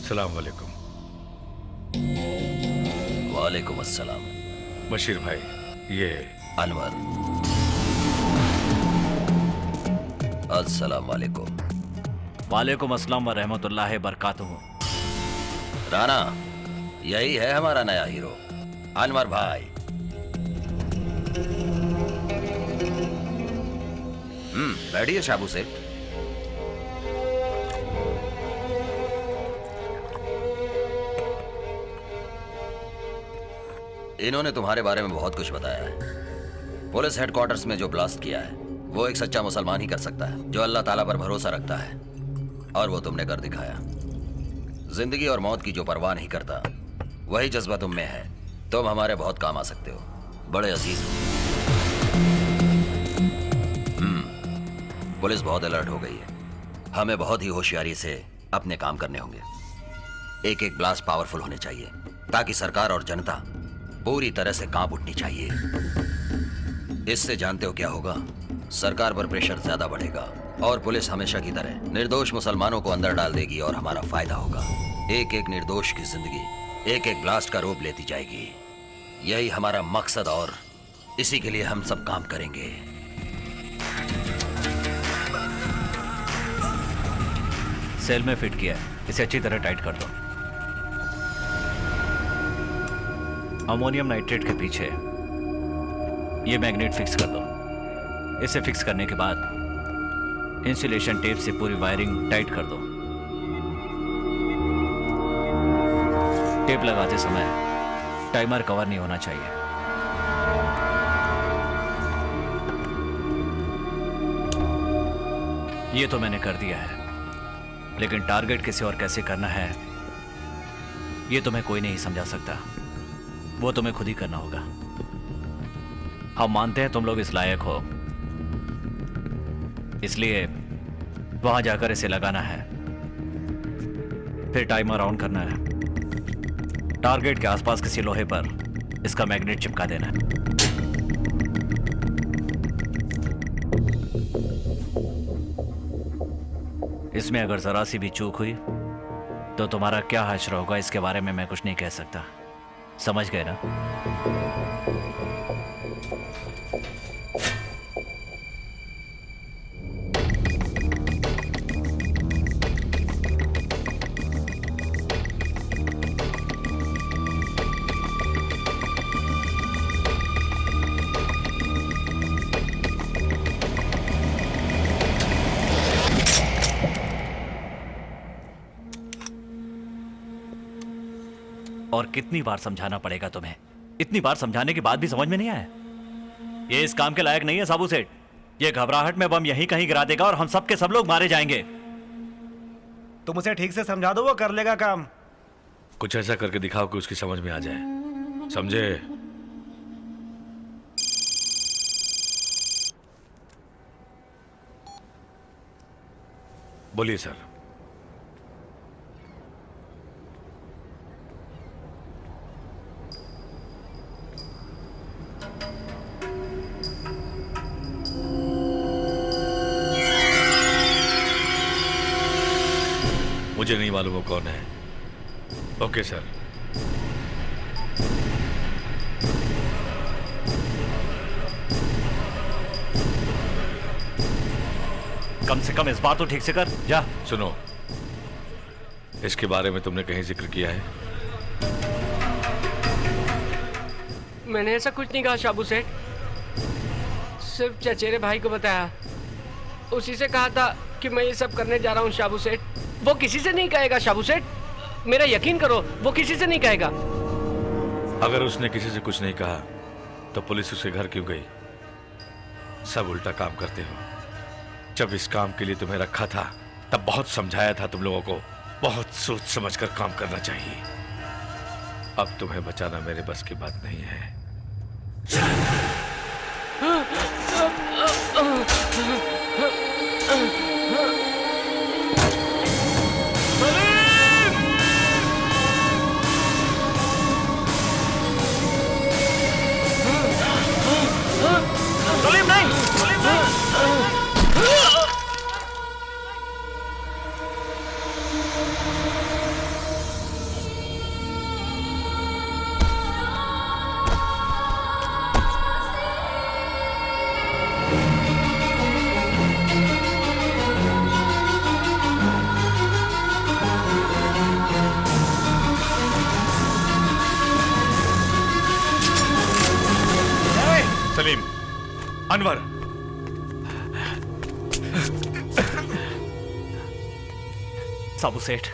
सलाम वालेकुम। वालेकुम अस्सलाम। बशीर भाई, ये अनवर। अस्सलाम वालेकुम। वालेकुम अस्सलाम व रहमतुल्लाहि बरकातुहू। राना, यही है हमारा नया हीरो, अनवर भाई। बैठिए शाबू से। इन्होंने तुम्हारे बारे में बहुत कुछ बताया है। पुलिस हेडक्वार्टर्स में जो ब्लास्ट किया है वो एक सच्चा मुसलमान ही कर सकता है, जो अल्लाह ताला पर भरोसा रखता है, और वो तुमने कर दिखाया। जिंदगी और मौत की जो परवाह नहीं करता, वही जज्बा तुम में है। तुम हमारे बहुत काम आ सकते हो, बड़े अजीज हो। पुलिस बहुत अलर्ट हो गई है। हमें बहुत ही होशियारी से अपने काम करने होंगे। एक एक ब्लास्ट पावरफुल होने चाहिए, ताकि सरकार और जनता पूरी तरह से कांप उठनी चाहिए। इससे जानते हो क्या होगा? सरकार पर प्रेशर ज्यादा बढ़ेगा और पुलिस हमेशा की तरह निर्दोष मुसलमानों को अंदर डाल देगी और हमारा फायदा होगा। एक एक निर्दोष की जिंदगी एक एक ब्लास्ट का रूप लेती जाएगी। यही हमारा मकसद और इसी के लिए हम सब काम करेंगे। सेल में फिट किया है, इसे अच्छी तरह टाइट कर दो। अमोनियम नाइट्रेट के पीछे ये मैग्नेट फिक्स कर दो। इसे फिक्स करने के बाद इंसुलेशन टेप से पूरी वायरिंग टाइट कर दो। टेप लगाते समय टाइमर कवर नहीं होना चाहिए। ये तो मैंने कर दिया है, लेकिन टारगेट किसे और कैसे करना है ये तुम्हें कोई नहीं समझा सकता। वो तुम्हें खुद ही करना होगा। हम मानते हैं तुम लोग इस लायक हो, इसलिए वहां जाकर इसे लगाना है, फिर टाइमर ऑन करना है। टारगेट के आसपास किसी लोहे पर इसका मैग्नेट चिपका देना है। इसमें अगर जरा सी भी चूक हुई तो तुम्हारा क्या हश्र होगा इसके बारे में मैं कुछ नहीं कह सकता। समझ गए ना? और कितनी बार समझाना पड़ेगा तुम्हें? इतनी बार समझाने के बाद भी समझ में नहीं आया? ये इस काम के लायक नहीं है साबू सेठ। ये घबराहट में बम यहीं कहीं गिरा देगा और हम सब के सब लोग मारे जाएंगे। तुम उसे ठीक से समझा दो, वो कर लेगा काम। कुछ ऐसा करके दिखाओ कि उसकी समझ में आ जाए। समझे? बोलिए सर। मुझे नहीं मालूम वो कौन है। Okay sir. कम से कम इस बार तो ठीक से कर। जा। सुनो, इसके बारे में तुमने कहीं जिक्र किया है? मैंने ऐसा कुछ नहीं कहा शाबू सेठ। सिर्फ चचेरे भाई को बताया। उसी से कहा था कि मैं ये सब करने जा रहा हूँ शाबू सेठ। वो किसी से नहीं कहेगा शाबू सेठ, मेरा यकीन करो, वो किसी से नहीं कहेगा। अगर उसने किसी से कुछ नहीं कहा तो पुलिस उसके घर क्यों गई? सब उल्टा काम करते हो। जब इस काम के लिए तुम्हें रखा था तब बहुत समझाया था तुम लोगों को। बहुत सोच समझकर काम करना चाहिए। अब तुम्हें बचाना मेरे बस की बात नहीं है। सलीम नहीं, सलीम नहीं। सलीम, अनवर, साबू सेठ,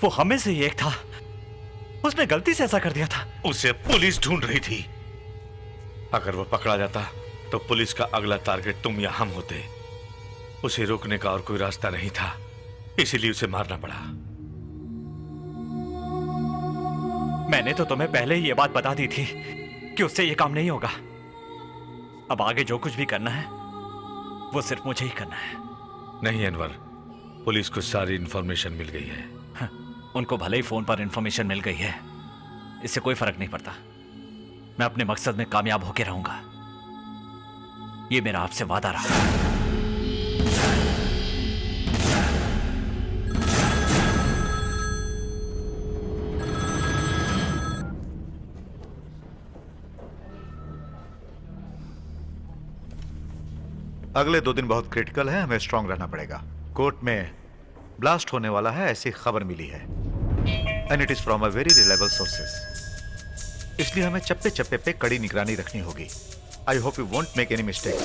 वो हमें से ही एक था। उसने गलती से ऐसा कर दिया था। उसे पुलिस ढूंढ रही थी। अगर वो पकड़ा जाता तो पुलिस का अगला टारगेट तुम या हम होते। उसे रोकने का और कोई रास्ता नहीं था, इसीलिए उसे मारना पड़ा। मैंने तो तुम्हें पहले ही ये बात बता दी थी कि उससे ये काम नहीं होगा। अब आगे जो कुछ भी करना है वो सिर्फ मुझे ही करना है। नहीं अनवर, पुलिस को सारी इंफॉर्मेशन मिल गई है। उनको भले ही फोन पर इंफॉर्मेशन मिल गई है, इससे कोई फर्क नहीं पड़ता। मैं अपने मकसद में कामयाब होकर रहूंगा, ये मेरा आपसे वादा रहा। अगले 2 दिन बहुत क्रिटिकल है, हमें स्ट्रांग रहना पड़ेगा। कोर्ट में ब्लास्ट होने वाला है ऐसी खबर मिली है, and it is from a very reliable sources. इसलिए हमें चप्पे चप्पे पे कड़ी निगरानी रखनी होगी। I hope you won't make any mistake.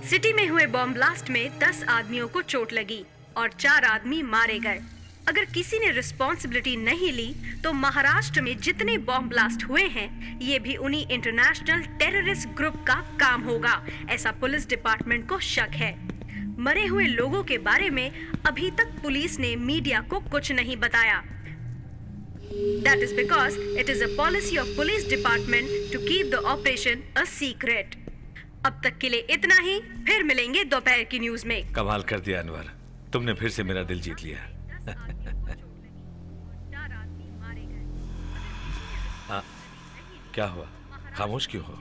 City में हुए बॉम्ब ब्लास्ट में 10 आदमियों को चोट लगी और 4 आदमी मारे गए। अगर किसी ने रिस्पॉन्सिबिलिटी नहीं ली तो महाराष्ट्र में जितने बॉम्ब ब्लास्ट हुए हैं ये भी उन्हीं इंटरनेशनल टेररिस्ट ग्रुप का काम होगा, ऐसा पुलिस डिपार्टमेंट को शक है। मरे हुए लोगों के बारे में अभी तक पुलिस ने मीडिया को कुछ नहीं बताया। That is because it is a policy of police department to keep the operation a secret. अब तक के लिए इतना ही, फिर मिलेंगे दोपहर की न्यूज में। कमाल कर दिया अनवर, तुमने फिर से मेरा दिल जीत लिया। हाँ, क्या हुआ? खामोश क्यों हो?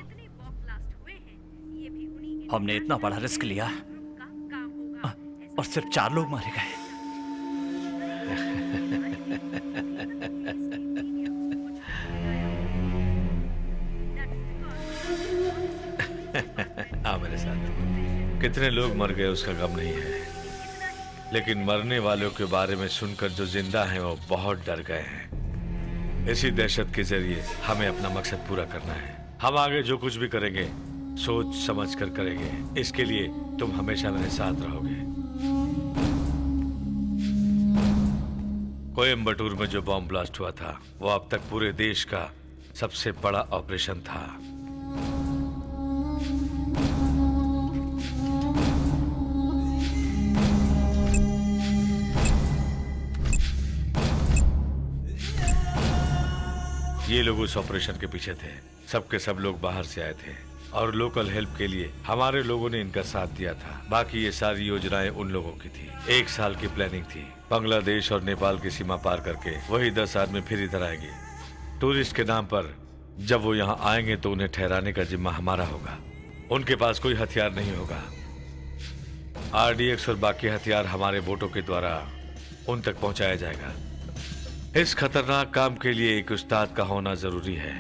हमने इतना बड़ा रिस्क लिया और सिर्फ 4 लोग मारे गए। आ मेरे साथ। कितने लोग मर गए उसका गम नहीं है, लेकिन मरने वालों के बारे में सुनकर जो जिंदा हैं वो बहुत डर गए हैं। इसी दहशत के जरिए हमें अपना मकसद पूरा करना है। हम आगे जो कुछ भी करेंगे सोच समझ कर करेंगे। इसके लिए तुम हमेशा मेरे साथ रहोगे। कोयम्बटूर में जो बॉम्ब ब्लास्ट हुआ था वो अब तक पूरे देश का सबसे बड़ा ऑपरेशन था। ये लोग उस ऑपरेशन के पीछे थे। सबके सब लोग बाहर से आए थे और लोकल हेल्प के लिए हमारे लोगों ने इनका साथ दिया था। बाकी ये सारी योजनाएं उन लोगों की थी। 1 साल की प्लानिंग थी। बांग्लादेश और नेपाल की सीमा पार करके वही 10 आदमी फिर इधर आएंगे टूरिस्ट के नाम पर। जब वो यहाँ आएंगे तो उन्हें ठहराने का जिम्मा हमारा होगा। उनके पास कोई हथियार नहीं होगा। RDX और बाकी हथियार हमारे बोटों के द्वारा उन तक पहुंचाया जाएगा। इस खतरनाक काम के लिए एक उस्ताद का होना जरूरी है,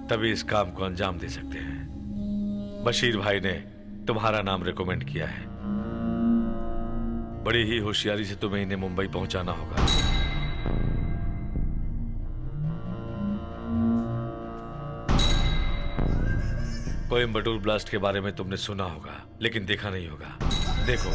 तभी इस काम को अंजाम दे सकते हैं। बशीर भाई ने तुम्हारा नाम रिकमेंड किया है। बड़ी ही होशियारी से तुम्हें इन्हें मुंबई पहुंचाना होगा। कोयम्बटूर ब्लास्ट के बारे में तुमने सुना होगा लेकिन देखा नहीं होगा। देखो,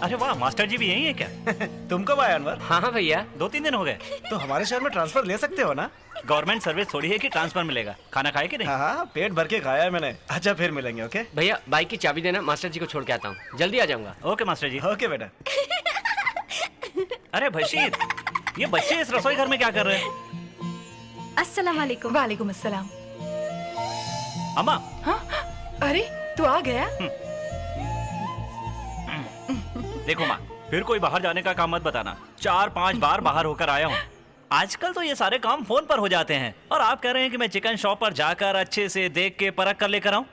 अरे वाह, मास्टर जी भी यही है क्या? तुम कब आए अनवर? हाँ भैया, 2-3 दिन हो गए। तो हमारे शहर में ट्रांसफर ले सकते हो ना? गवर्नमेंट सर्विस थोड़ी है कि ट्रांसफर मिलेगा। खाना खाए कि नहीं? हाँ, पेट भर के खाया है मैंने। अच्छा, फिर मिलेंगे। ओके भैया बाइक की चाबी देना, मास्टर जी को छोड़ के आता हूँ। जल्दी आ जाऊंगा। ओके मास्टर जी। ओके बेटा। अरे बशीर, ये बच्चे इस रसोई घर में क्या कर रहे हैं? अस्सलाम वालेकुम। वालेकुम अस्सलाम। अम्मा। हाँ? अरे तू आ गया? देखो माँ, फिर कोई बाहर जाने का काम मत बताना। 4-5 बार बाहर होकर आया हूँ। आजकल तो ये सारे काम फोन पर हो जाते हैं और आप कह रहे हैं कि मैं चिकन शॉप पर जाकर अच्छे से देख के परख कर लेकर आऊँ।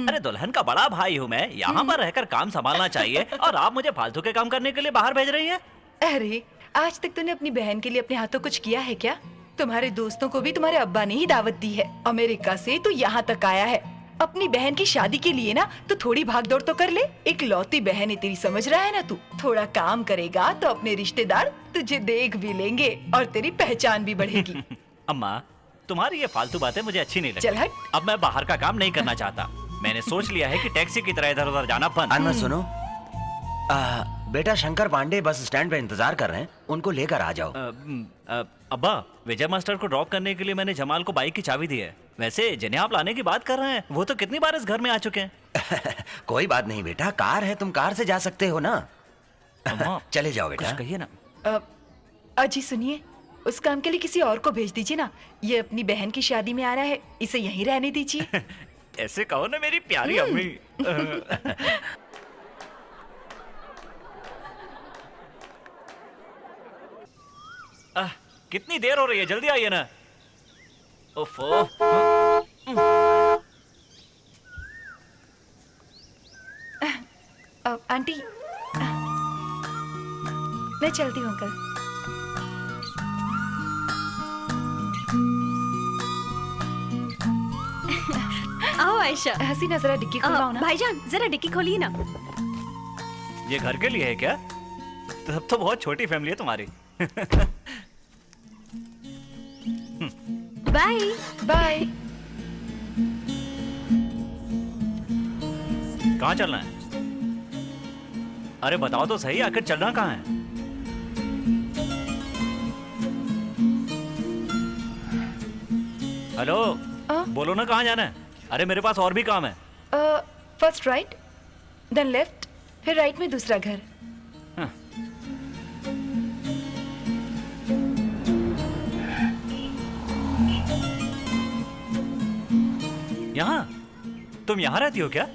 अरे दुल्हन का बड़ा भाई हूँ मैं, यहाँ पर रहकर काम संभालना चाहिए और आप मुझे फालतू के काम करने के लिए बाहर भेज रही हैं। अरे आज तक तूने अपनी बहन के लिए अपने हाथों कुछ किया है क्या? तुम्हारे दोस्तों को भी तुम्हारे अब्बा ने ही दावत दी है। अमेरिका से तू यहाँ तक आया है अपनी बहन की शादी के लिए ना, तो थोड़ी भाग दौड़ तो कर ले। एक लौती बहन है तेरी, समझ रहा है ना तू? थोड़ा काम करेगा तो अपने रिश्तेदार तुझे देख भी लेंगे और तेरी पहचान भी बढ़ेगी। अम्मा, तुम्हारी ये फालतू बातें मुझे अच्छी नहीं लगती। चल हट। अब मैं बाहर का काम नहीं करना चाहता। मैंने सोच लिया है कि टैक्सी की तरह इधर उधर जाना बंद। अनवर सुनो, बेटा शंकर पांडे बस स्टैंड पे इंतजार कर रहे हैं, उनको लेकर आ जाओ। अब्बा, विजय मास्टर को ड्रॉप करने के लिए मैंने जमाल को बाइक की चाबी दी है। वैसे जिन्हें आप लाने की बात कर रहे हैं वो तो कितनी बार इस घर में आ चुके हैं। कोई बात नहीं बेटा, कार है, तुम कार से जा सकते हो ना। चले जाओ बेटा। कुछ कहिए ना। अजी सुनिए, उस काम के लिए किसी और को भेज दीजिए ना। ये अपनी बहन की शादी में आ रहा है, इसे यहीं रहने दीजिए। ऐसे कहो ना मेरी प्यारी अम्मी। कितनी देर हो रही है, जल्दी आइए ना। ओफो। आंटी, मैं चलती हूँ अंकल। आओ आयशा। हसीना जरा डिक्की खुलवाओ ना। भाईजान जरा डिक्की खोलिए ना। ये घर के लिए है क्या? तब तो बहुत छोटी फैमिली है तुम्हारी। Bye bye. कहाँ चलना है? अरे बताओ तो सही, आखिर चलना कहाँ है? हेलो, बोलो ना कहाँ जाना है? अरे मेरे पास और भी काम है। फर्स्ट राइट, देन लेफ्ट, फिर राइट में दूसरा घर। यहाँ? तुम यहाँ रहती हो क्या?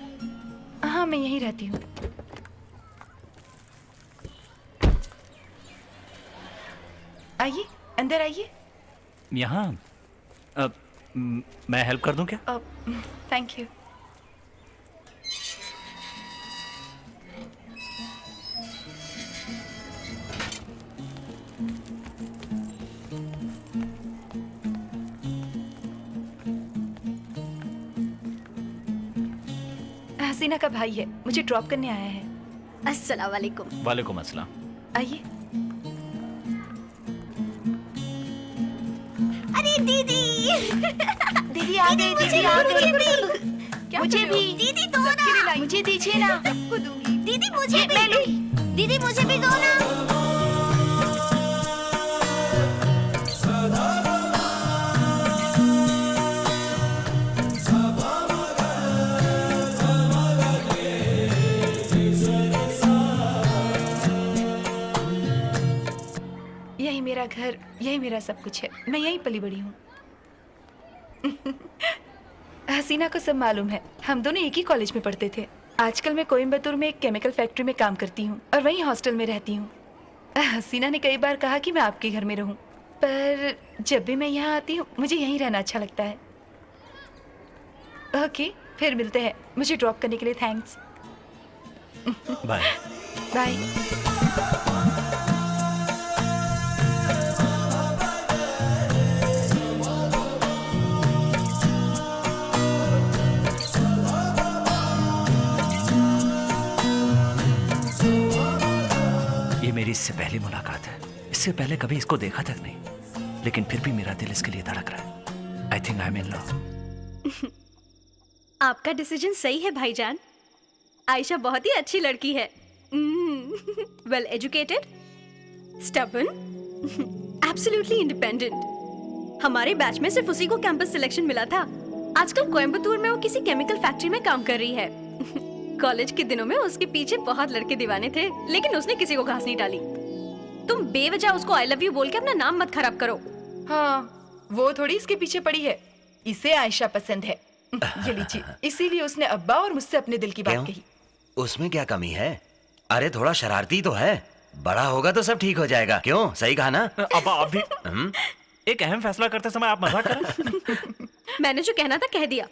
हाँ, मैं यहीं रहती हूँ। आइए, अंदर आइए। यहाँ मैं हेल्प कर दूं क्या? Thank you. हसीना का भाई है, मुझे ड्रॉप करने आया है। अस्सलाम वालेकुम। वालेकुम अस्सलाम। आइए। अरे दीदी दीदी आ गई, दीदी आ गई। मुझे भी दीदी दो ना, मुझे दीजिए ना। सबको दूंगी। दीदी मुझे भी, दीदी मुझे भी दो ना। यही मेरा घर, यही मेरा सब कुछ है। मैं यहीं पली बड़ी हूँ। हसीना को सब मालूम है, हम दोनों एक ही कॉलेज में पढ़ते थे। आजकल मैं कोयम्बतूर में एक केमिकल फैक्ट्री में काम करती हूँ और वहीं हॉस्टल में रहती हूँ। हसीना ने कई बार कहा कि मैं आपके घर में रहूँ, पर जब भी मैं यहाँ आती हूँ मुझे यहीं रहना अच्छा लगता है। ओके, फिर मिलते हैं। मुझे ड्रॉप करने के लिए थैंक्स। बाय। बाय। ये मेरी इससे पहली मुलाकात है। इससे पहले कभी इसको देखा तक नहीं, लेकिन फिर भी मेरा दिल इसके लिए धड़क रहा है। I think I am in love. आपका डिसीजन सही है भाईजान। आयशा बहुत ही अच्छी लड़की है। Well educated, stubborn, absolutely independent. हमारे बैच में सिर्फ उसी को कैंपस सिलेक्शन मिला था। आजकल कोयम्बतूर में वो किसी केमिकल फैक्ट्री में काम कर रही है। कॉलेज के दिनों में उसके पीछे बहुत लड़के दीवाने थे, लेकिन उसने किसी को घास नहीं डाली। तुम बेवजह उसको आई लव यू बोल के अपना नाम मत खराब करो। हाँ, वो थोड़ी इसके पीछे पड़ी है। इसे आयशा पसंद है। ये लीजिए। इसीलिए उसने अब्बा और मुझसे अपने दिल की बात कही। उसमें क्या कमी है? अरे थोड़ा शरारती तो है, बड़ा होगा तो सब ठीक हो जाएगा। क्यों, सही कहा ना? अब्बा आप भी एक अहम फैसला करते समय आप मजाक कर रहे हैं। मैंने जो कहना था कह दिया।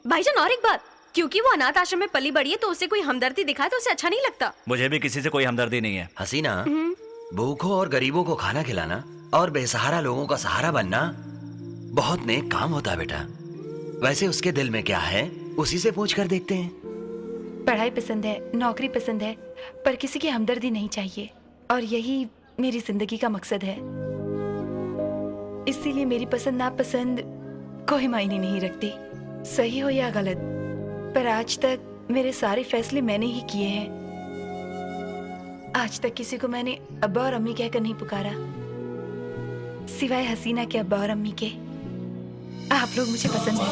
भाईजान और एक बात, क्योंकि वो अनाथ आश्रम में पली बड़ी है तो उसे कोई हमदर्दी दिखाए तो उसे अच्छा नहीं लगता। मुझे भी किसी से कोई हमदर्दी नहीं है। हसीना, भूखों और गरीबों को खाना खिलाना और बेसहारा लोगों का सहारा बनना बहुत नेक काम होता है बेटा। वैसे उसके दिल में क्या है, उसी से पूछ कर देखते हैं। पढ़ाई पसंद है, नौकरी पसंद है, पर किसी की हमदर्दी नहीं चाहिए, और यही मेरी जिंदगी का मकसद है। इसीलिए मेरी पसंद नापसंद कोई मायने नहीं रखती, सही हो या गलत। पर आज तक मेरे सारे फैसले मैंने ही किए हैं। आज तक किसी को मैंने अब्बा और अम्मी कहकर नहीं पुकारा, सिवाय हसीना के अब्बा और अम्मी के। आप लोग मुझे पसंद हैं।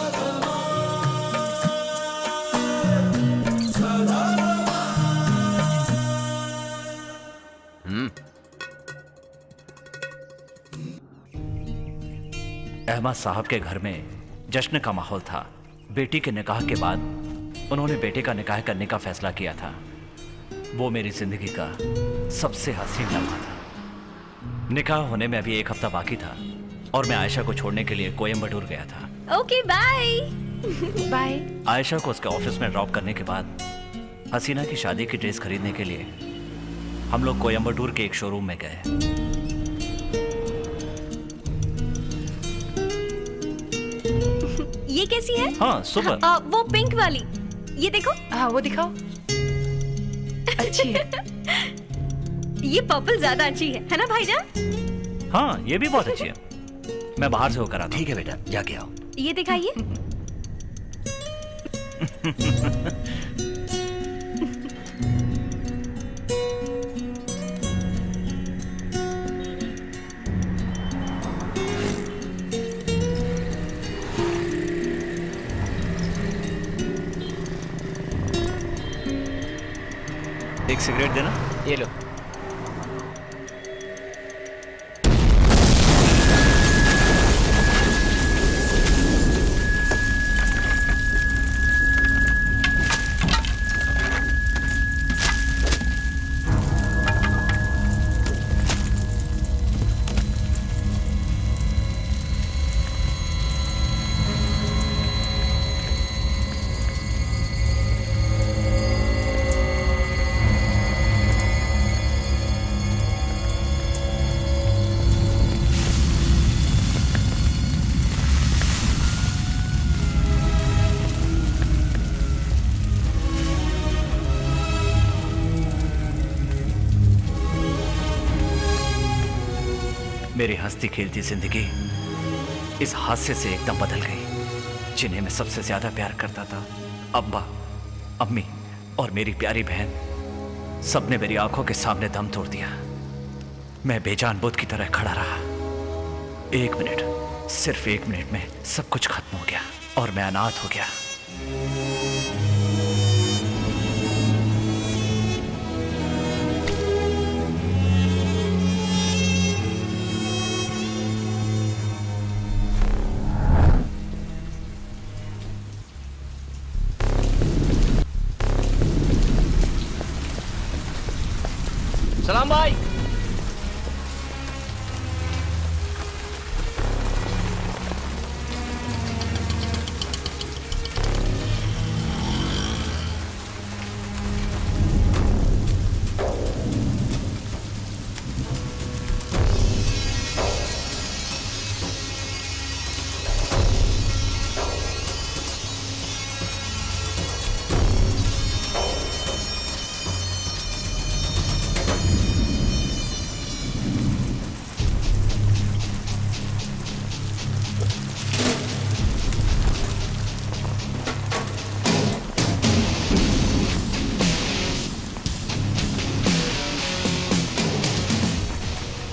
अहमद साहब के घर में जश्न का माहौल था। बेटी के निकाह के बाद उन्होंने बेटे का निकाह करने का फैसला किया था। वो मेरी जिंदगी का सबसे हसीन लम्हा था। निकाह होने में अभी 1 हफ्ता बाकी था और मैं आयशा को छोड़ने के लिए कोयम्बटूर गया था। Okay bye. बाय। आयशा को उसके ऑफिस में ड्रॉप करने के बाद हसीना की शादी की ड्रेस खरीदने के लिए हम लोग कोयम्बटूर के एक शोरूम में गए। ये कैसी है? हाँ, सुपर। वो पिंक वाली, ये देखो। हाँ, वो दिखाओ। अच्छी है। ये पर्पल ज्यादा अच्छी है ना भाईजान? हाँ, ये भी बहुत अच्छी है। मैं बाहर से होकर आता हूँ। ठीक है बेटा, जाके आओ। ये दिखाइए। एक सिगरेट देना। ये लो। मेरी हंसती खेलती जिंदगी इस हादसे से एकदम बदल गई। जिन्हें मैं सबसे ज्यादा प्यार करता था, अब्बा, अम्मी और मेरी प्यारी बहन, सबने मेरी आंखों के सामने दम तोड़ दिया। मैं बेजान बुद्ध की तरह खड़ा रहा। 1 मिनट, सिर्फ 1 मिनट में सब कुछ खत्म हो गया और मैं अनाथ हो गया। सलाम भाई।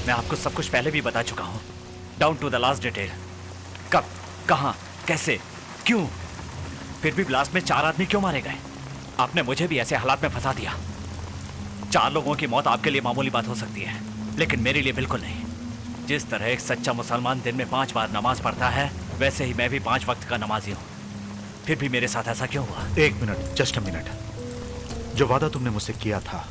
मैं आपको सब कुछ पहले भी बता चुका हूं, down to the last detail. कब, कहां, कैसे, क्यों, फिर भी ब्लास्ट में 4 आदमी क्यों मारे गए? आपने मुझे भी ऐसे हालात में फंसा दिया। 4 लोगों की मौत आपके लिए मामूली बात हो सकती है, लेकिन मेरे लिए बिल्कुल नहीं। जिस तरह एक सच्चा मुसलमान दिन में 5 बार नमाज पढ़ता है, वैसे ही मैं भी 5 वक्त का नमाजी हूं। फिर भी मेरे साथ ऐसा क्यों हुआ? 1 मिनट, जस्ट अ मिनट। जो वादा तुमने मुझसे किया था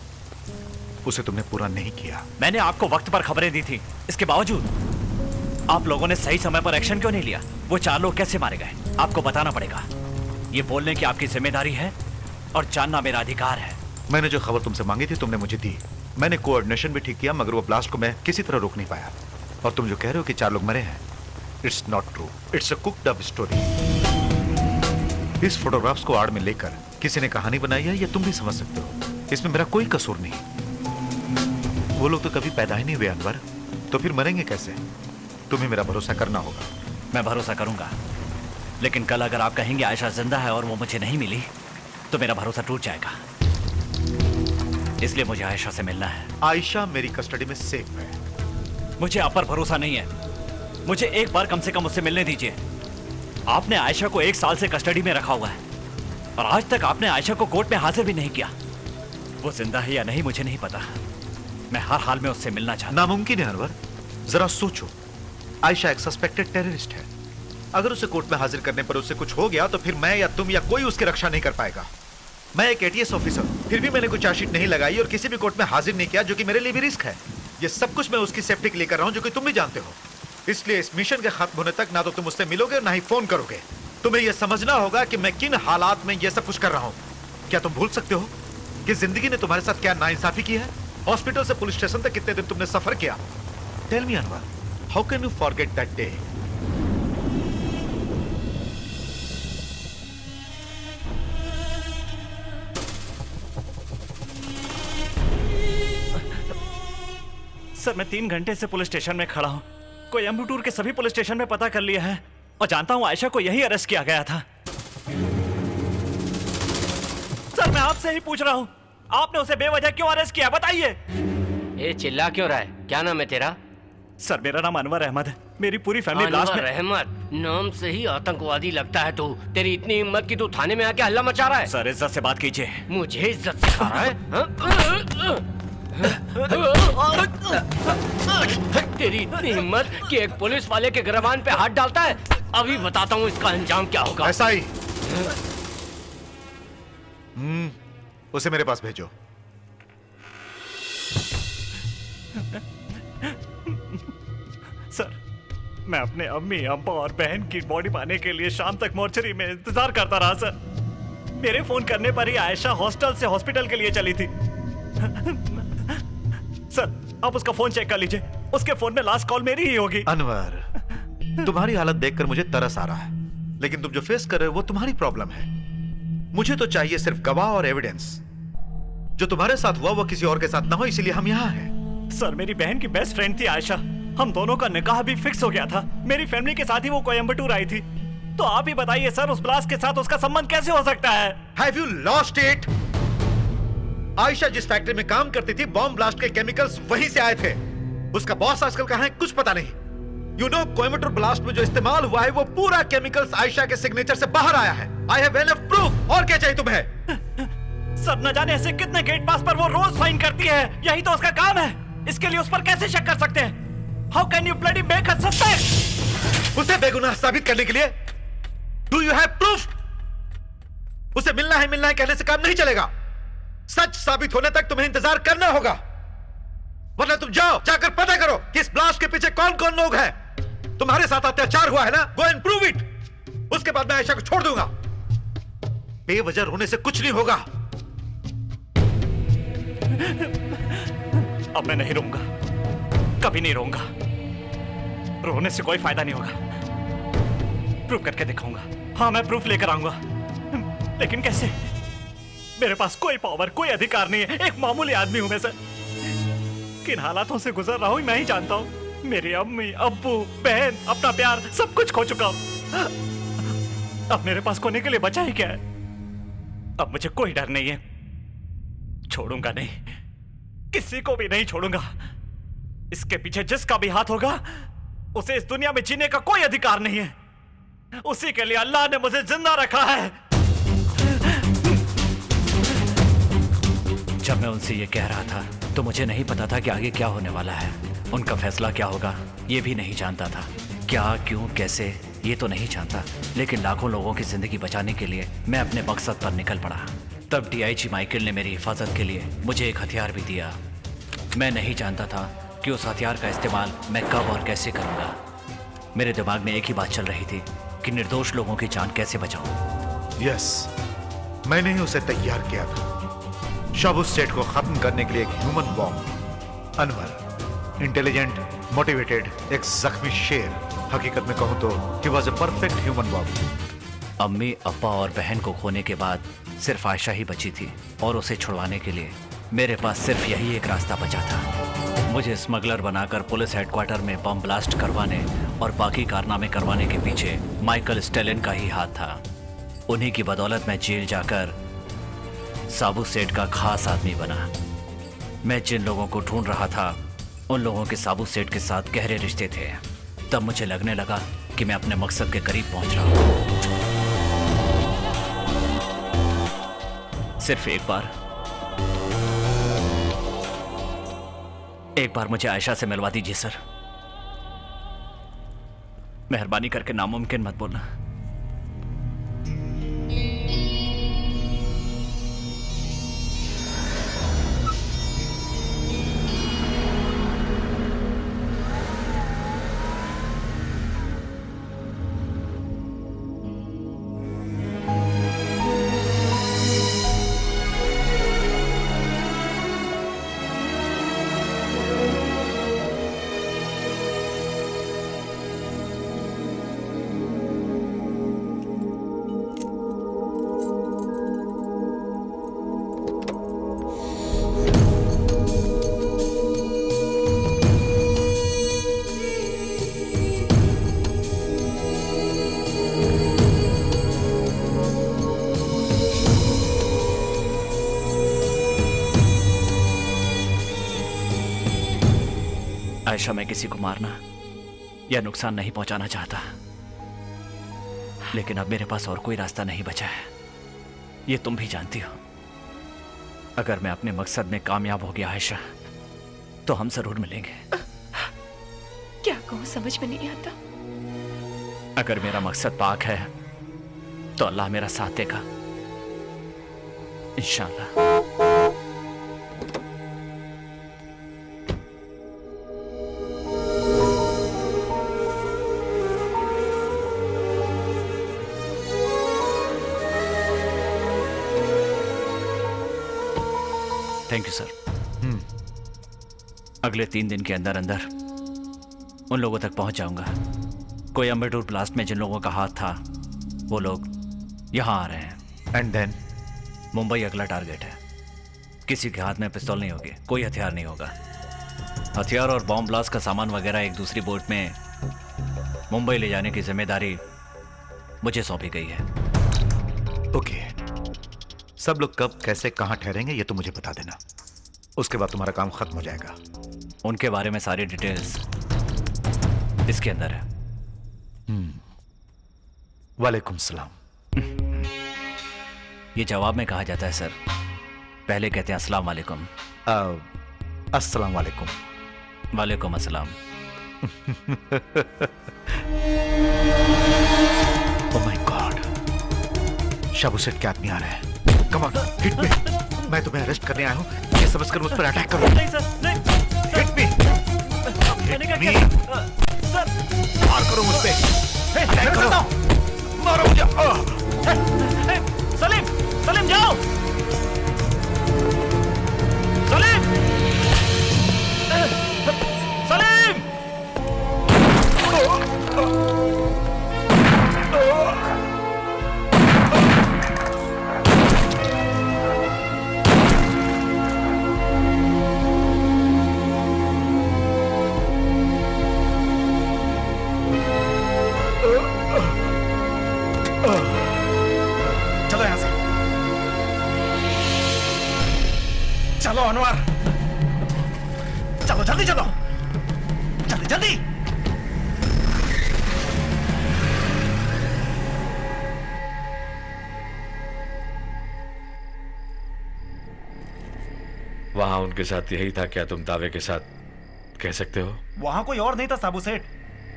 उसे तुमने पूरा नहीं किया। मैंने आपको वक्त पर खबरें दी थी, इसके बावजूद आप लोगों ने सही समय पर एक्शन क्यों नहीं लिया? वो 4 लोग कैसे मारे गए? आपको बताना पड़ेगा। ये बोलने की आपकी जिम्मेदारी है और जानना मेरा अधिकार है। मैंने जो खबर तुमसे मांगी थी तुमने मुझे दी। मैंने कोऑर्डिनेशन भी ठीक किया, मगर वो ब्लास्ट को मैं किसी तरह रोक नहीं पाया। और तुम जो कह रहे हो कि 4 लोग मरे हैं, it's not true, it's a cooked up story. इस फोटोग्राफ्स को आड़ में लेकर किसी ने कहानी बनाई है, ये तुम भी समझ सकते हो। इसमें मेरा कोई कसूर नहीं। वो लोग तो कभी पैदा ही नहीं हुए अनवर, तो फिर मरेंगे कैसे? तुम्हें मेरा भरोसा करना होगा। मैं भरोसा करूंगा, लेकिन कल अगर आप कहेंगे आयशा जिंदा है और वो मुझे नहीं मिली, तो मेरा भरोसा टूट जाएगा। इसलिए मुझे आयशा से मिलना है। आयशा मेरी कस्टडी में सेफ है। मुझे आप पर भरोसा नहीं है। मुझे एक बार कम से कम उससे मिलने दीजिए। आपने आयशा को 1 साल से कस्टडी में रखा हुआ है और आज तक आपने आयशा को कोर्ट में हाजिर भी नहीं किया। वो जिंदा है या नहीं मुझे नहीं पता। मैं हर हाल में उससे मिलना चाहता। नामुमकिन है अनवर, जरा सोचो। आयशा एक सस्पेक्टेड टेररिस्ट है। अगर उसे कोर्ट में हाजिर करने पर उससे कुछ हो गया तो फिर मैं या तुम या कोई उसकी रक्षा नहीं कर पाएगा। मैं एक एटीएस ऑफिसर हूं, फिर भी मैंने कोई चार्जशीट नहीं लगाई और किसी भी कोर्ट में हाजिर नहीं किया, जो कि मेरे लिए भी रिस्क है। ये सब कुछ मैं उसकी सेफ्टी के लिए कर रहा हूं, जो कि तुम भी जानते हो। इसलिए इस मिशन के खत्म होने तक ना तो तुम उससे मिलोगे और ना ही फोन करोगे। तुम्हें यह समझना होगा कि मैं किन हालात में यह सब कुछ कर रहा हूं। क्या तुम भूल सकते हो कि जिंदगी ने तुम्हारे साथ क्या नाइंसाफी की है? हॉस्पिटल से पुलिस स्टेशन तक कितने दिन तुमने सफर किया? Tell me Anwar, how can you forget that day? Sir, मैं 3 घंटे से पुलिस स्टेशन में खड़ा हूं। कोई एम्बुटूर के सभी पुलिस स्टेशन में पता कर लिया है और जानता हूं आयशा को यही अरेस्ट किया गया था। सर, मैं आपसे ही पूछ रहा हूं, आपने उसे बेवजह क्यों अरेस्ट किया? बताइए। ये चिल्ला क्यों रहा है? क्या नाम है तेरा? सर, मेरा नाम अनवर अहमद है। मेरी पूरी फैमिली ब्लास्ट में। अनवर अहमद नाम से ही आतंकवादी लगता है तू। तेरी इतनी हिम्मत कि तू थाने में आके हल्ला मचा रहा है। सर, इज्जत से बात कीजिए। मुझे इज्जत सिखा रहा है? तेरी इतनी हिम्मत कि एक पुलिस वाले के गिरबान पे हाथ डालता है? अभी बताता हूँ इसका अंजाम क्या होगा। ऐसा ही। उसे मेरे पास भेजो। सर, मैं अपने अम्मी, अब्बा और बहन की बॉडी पाने के लिए शाम तक मोर्चरी में इंतजार करता रहा। सर, मेरे फोन करने पर ही आयशा हॉस्टल से हॉस्पिटल के लिए चली थी। सर, आप उसका फोन चेक कर लीजिए। उसके फोन में लास्ट कॉल मेरी ही होगी। अनवर, तुम्हारी हालत देखकर मुझे तरस आ रहा है, लेकिन तुम जो फेस कर रहे हो वो तुम्हारी प्रॉब्लम है। मुझे तो चाहिए सिर्फ गवाह और एविडेंस। जो तुम्हारे साथ हुआ वो किसी और के साथ ना हो, इसीलिए हम यहाँ हैं। सर, मेरी बहन की बेस्ट फ्रेंड थी आयशा। हम दोनों का निकाह भी फिक्स हो गया था। मेरी फैमिली के साथ ही वो कोयम्बटूर आई थी। तो आप ही बताइए सर, उस ब्लास्ट के साथ उसका संबंध कैसे हो सकता है? Have you lost it? Ayesha जिस फैक्ट्री में काम करती थी, बॉम्ब ब्लास्ट के केमिकल्स वहीं से आए थे। उसका बॉस आजकल कहाँ है कुछ पता नहीं। You know, कोयम्बटूर ब्लास्ट में जो इस्तेमाल हुआ है वो पूरा केमिकल्स आयशा के सिग्नेचर से बाहर आया है। I have enough proof। और क्या चाहिए तुम्हें? सर न जाने ऐसे कितने गेट पास पर वो रोज साइन करती है। यही तो उसका काम है। इसके लिए उस पर कैसे शक कर सकते हैं? How can you bloody make her suspect? उसे बेगुनाह साबित करने के लिए Do you have proof? उसे मिलना है कहने से काम नहीं चलेगा। सच साबित होने तक तुम्हें इंतजार करना होगा, वरना तुम जाकर पता करो कि इस ब्लास्ट के पीछे कौन कौन लोग हैं। तुम्हारे साथ अत्याचार हुआ है ना, गो एंड प्रूव इट। उसके बाद मैं आयशा को छोड़ दूंगा। बेवजह रोने से कुछ नहीं होगा। अब मैं नहीं रोऊंगा, कभी नहीं रोऊंगा। रोने से कोई फायदा नहीं होगा। प्रूफ करके दिखाऊंगा। हाँ, मैं प्रूफ लेकर आऊंगा, लेकिन कैसे? मेरे पास कोई पावर, कोई अधिकार नहीं है। एक मामूली आदमी हूं मैं सर। किन हालातों से गुजर रहा हूं मैं ही जानता हूं। मेरी अम्मी, अब्बू, बहन, अपना प्यार सब कुछ खो चुका हूं। अब मेरे पास खोने के लिए बचा ही क्या है? अब मुझे कोई डर नहीं है। छोड़ूंगा नहीं, किसी को भी नहीं छोड़ूंगा। इसके पीछे जिसका भी हाथ होगा उसे इस दुनिया में जीने का कोई अधिकार नहीं है। उसी के लिए अल्लाह ने मुझे जिंदा रखा है। जब मैं उनसे ये कह रहा था तो मुझे नहीं पता था कि आगे क्या होने वाला है। उनका फैसला क्या होगा ये भी नहीं जानता था। क्या, क्यों, कैसे ये तो नहीं जानता, लेकिन लाखों लोगों की जिंदगी बचाने के लिए मैं अपने मकसद पर निकल पड़ा। तब डीआईजी माइकल ने मेरी हिफाजत के लिए मुझे एक हथियार भी दिया। मैं नहीं जानता था कि उस हथियार का इस्तेमाल मैं कब और कैसे करूंगा। मेरे दिमाग में एक ही बात चल रही थी कि निर्दोष लोगों की जान कैसे बचाऊं। यस, मैंने ही उसे तैयार किया था। शाबू स्टेट को खत्म करने के लिए एक human bomb. Anwar, intelligent, motivated, एक जख्मी शेर। हकीकत में कहूं तो he was a perfect human bomb. अम्मी, अब्बा और बहन को खोने के बाद सिर्फ आयशा ही बची थी और उसे छुड़वाने के लिए मेरे पास सिर्फ यही एक रास्ता बचा था। मुझे स्मगलर बनाकर पुलिस हेडक्वार्टर में बम ब्लास्ट करवाने और बाकी कारनामे करवाने के पीछे माइकल स्टेलिन का ही हाथ था। उन्हीं की बदौलत मैं जेल जाकर साबू सेठ का खास आदमी बना। मैं जिन लोगों को ढूंढ रहा था उन लोगों के साबू सेठ के साथ गहरे रिश्ते थे। तब मुझे लगने लगा कि मैं अपने मकसद के करीब पहुंच रहा हूं। सिर्फ एक बार मुझे आयशा से मिलवा दीजिए सर। मेहरबानी करके नामुमकिन मत बोलना। आयशा, मैं किसी को मारना या नुकसान नहीं पहुंचाना चाहता, लेकिन अब मेरे पास और कोई रास्ता नहीं बचा है। ये तुम भी जानती हो। अगर मैं अपने मकसद में कामयाब हो गया आयशा, तो हम जरूर मिलेंगे। क्या कहूं समझ में नहीं आता। अगर मेरा मकसद पाक है तो अल्लाह मेरा साथ देगा, इंशाअल्लाह। Thank you sir. अगले 3 दिन के अंदर अंदर उन लोगों तक पहुंच जाऊंगा। कोयम्बटूर ब्लास्ट में जिन लोगों का हाथ था वो लोग यहां आ रहे हैं। एंड देन मुंबई अगला टारगेट है। किसी के हाथ में पिस्तौल नहीं होगी, कोई हथियार नहीं होगा। हथियार और बॉम्ब ब्लास्ट का सामान वगैरह एक दूसरी बोट में मुंबई ले जाने की जिम्मेदारी मुझे सौंपी गई है। ओके, सब लोग कब कैसे कहां ठहरेंगे ये तो मुझे बता देना, उसके बाद तुम्हारा काम खत्म हो जाएगा। उनके बारे में सारी डिटेल्स इसके अंदर है। वालेकुम सलाम। ये जवाब में कहा जाता है सर, पहले कहते हैं अस्सलाम वालेकुम। अस्सलाम वालेकुम। वालेकुम अस्सलाम। ओह माय गॉड, शाबू सेठ के आदमी आ रहे हैं। Come on, hit me. मैं तुम्हें अरेस्ट करने आया हूँ, ये समझकर मुझ पर अटैक करो। नहीं सर, नहीं। हिट मी, सर, मार करो मुझ पे, अटैक करो, मारो मुझे। सलीम, सलीम जाओ। सलीम, सलीम। चलो यहां से, चलो अनवर, चलो जल्दी चलो, जल्दी जल्दी। वहां उनके साथ यही था क्या तुम दावे के साथ कह सकते हो? वहां कोई और नहीं था साबू सेठ,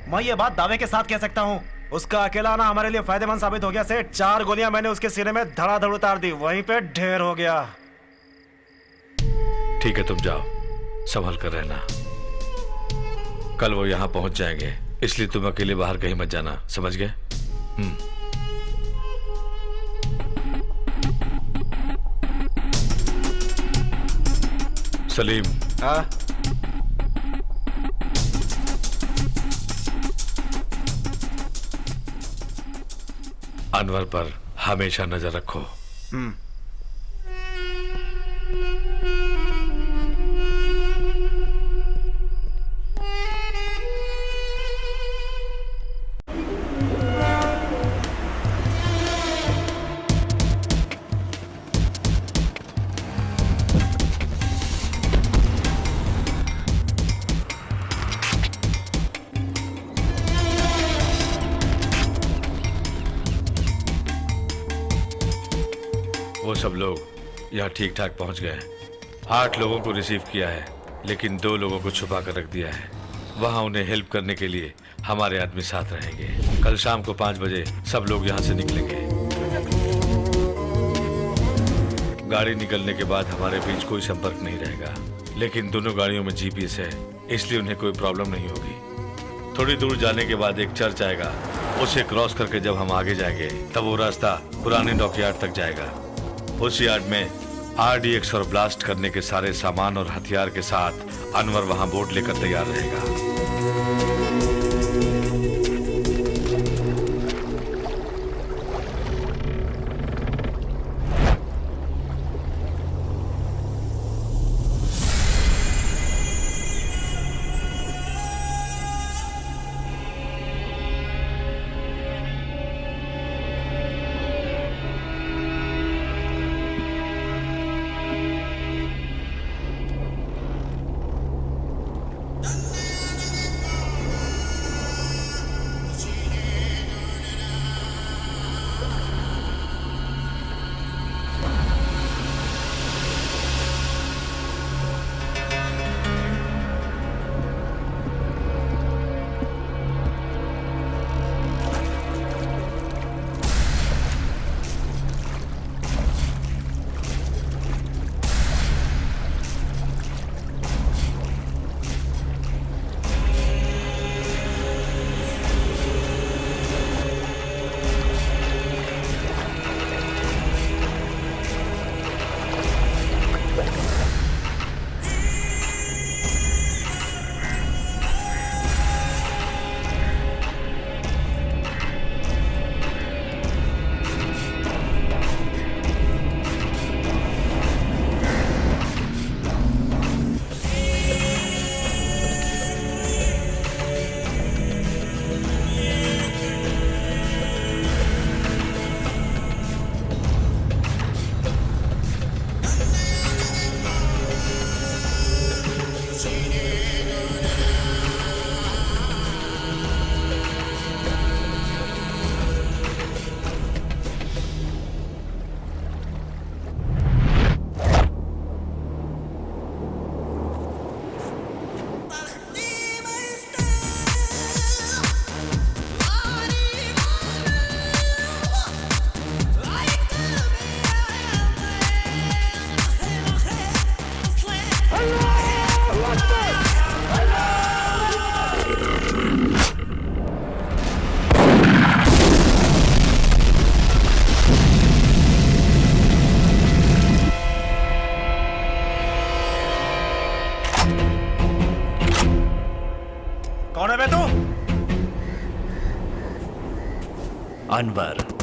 मैं ये बात दावे के साथ कह सकता हूँ। उसका अकेला आना हमारे लिए फायदेमंद साबित हो गया सेठ। 4 गोलियां मैंने उसके सिरे में धड़ाधड़ उतार दी, वहीं पे ढेर हो गया। ठीक है, तुम जाओ, संभल कर रहना। कल वो यहां पहुंच जाएंगे, इसलिए तुम अकेले बाहर कहीं मत जाना, समझ गए? सलीम। अनवर पर हमेशा नजर रखो। वो सब लोग यहाँ ठीक ठाक पहुँच गए। 8 लोगों को रिसीव किया है, लेकिन 2 लोगों को छुपा कर रख दिया है। वहाँ उन्हें हेल्प करने के लिए हमारे आदमी साथ रहेंगे। कल शाम को 5 बजे सब लोग यहाँ से निकलेंगे। गाड़ी निकलने के बाद हमारे बीच कोई संपर्क नहीं रहेगा, लेकिन दोनों गाड़ियों में जीपीएस है, इसलिए उन्हें कोई प्रॉब्लम नहीं होगी। थोड़ी दूर जाने के बाद एक चर्च आएगा, उसे क्रॉस करके जब हम आगे जाएंगे तब वो रास्ता पुराने डॉकयार्ड तक जाएगा। उस यार्ड में RDX और ब्लास्ट करने के सारे सामान और हथियार के साथ अनवर वहां बोट लेकर तैयार रहेगा। अनवर।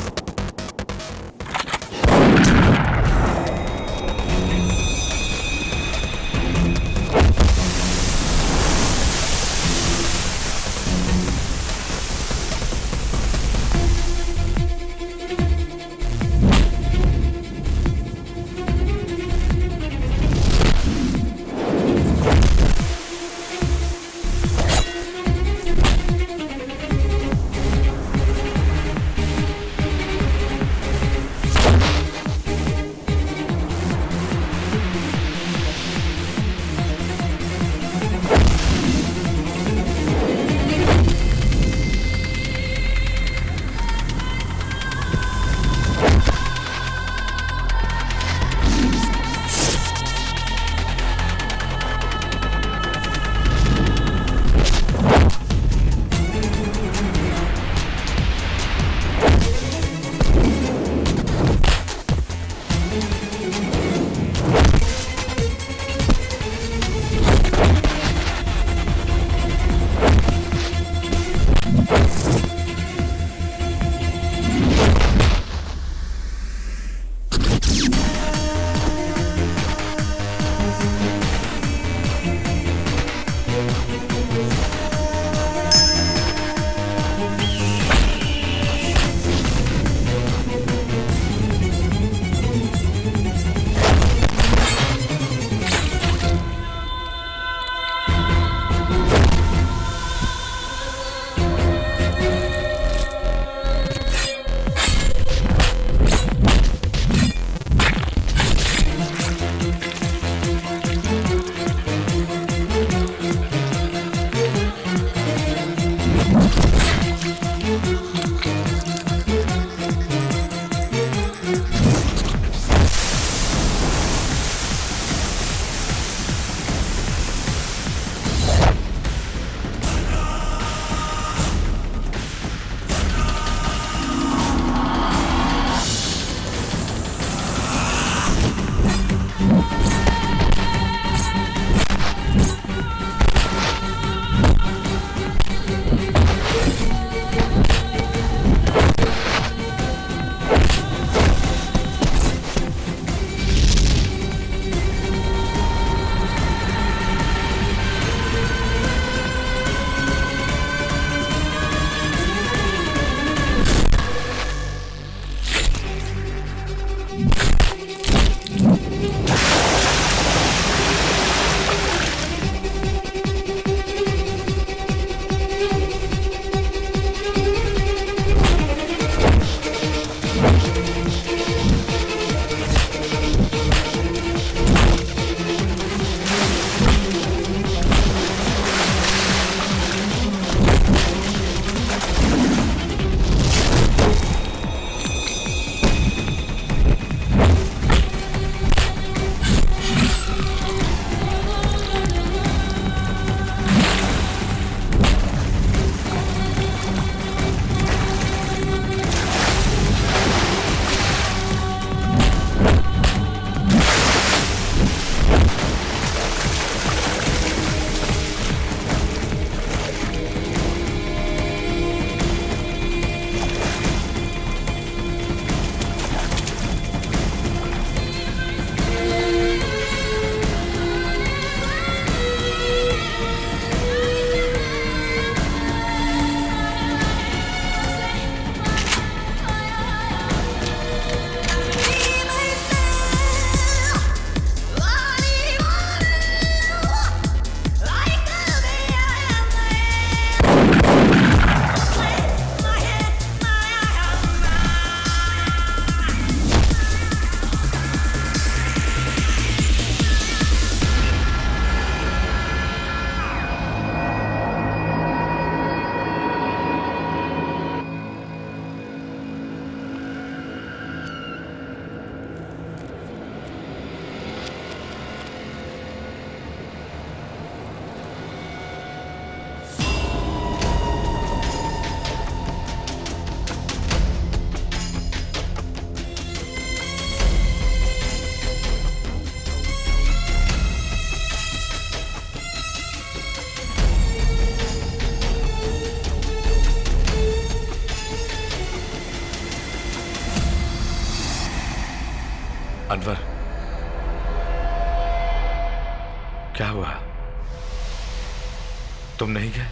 अनवर, क्या हुआ? तुम नहीं गए?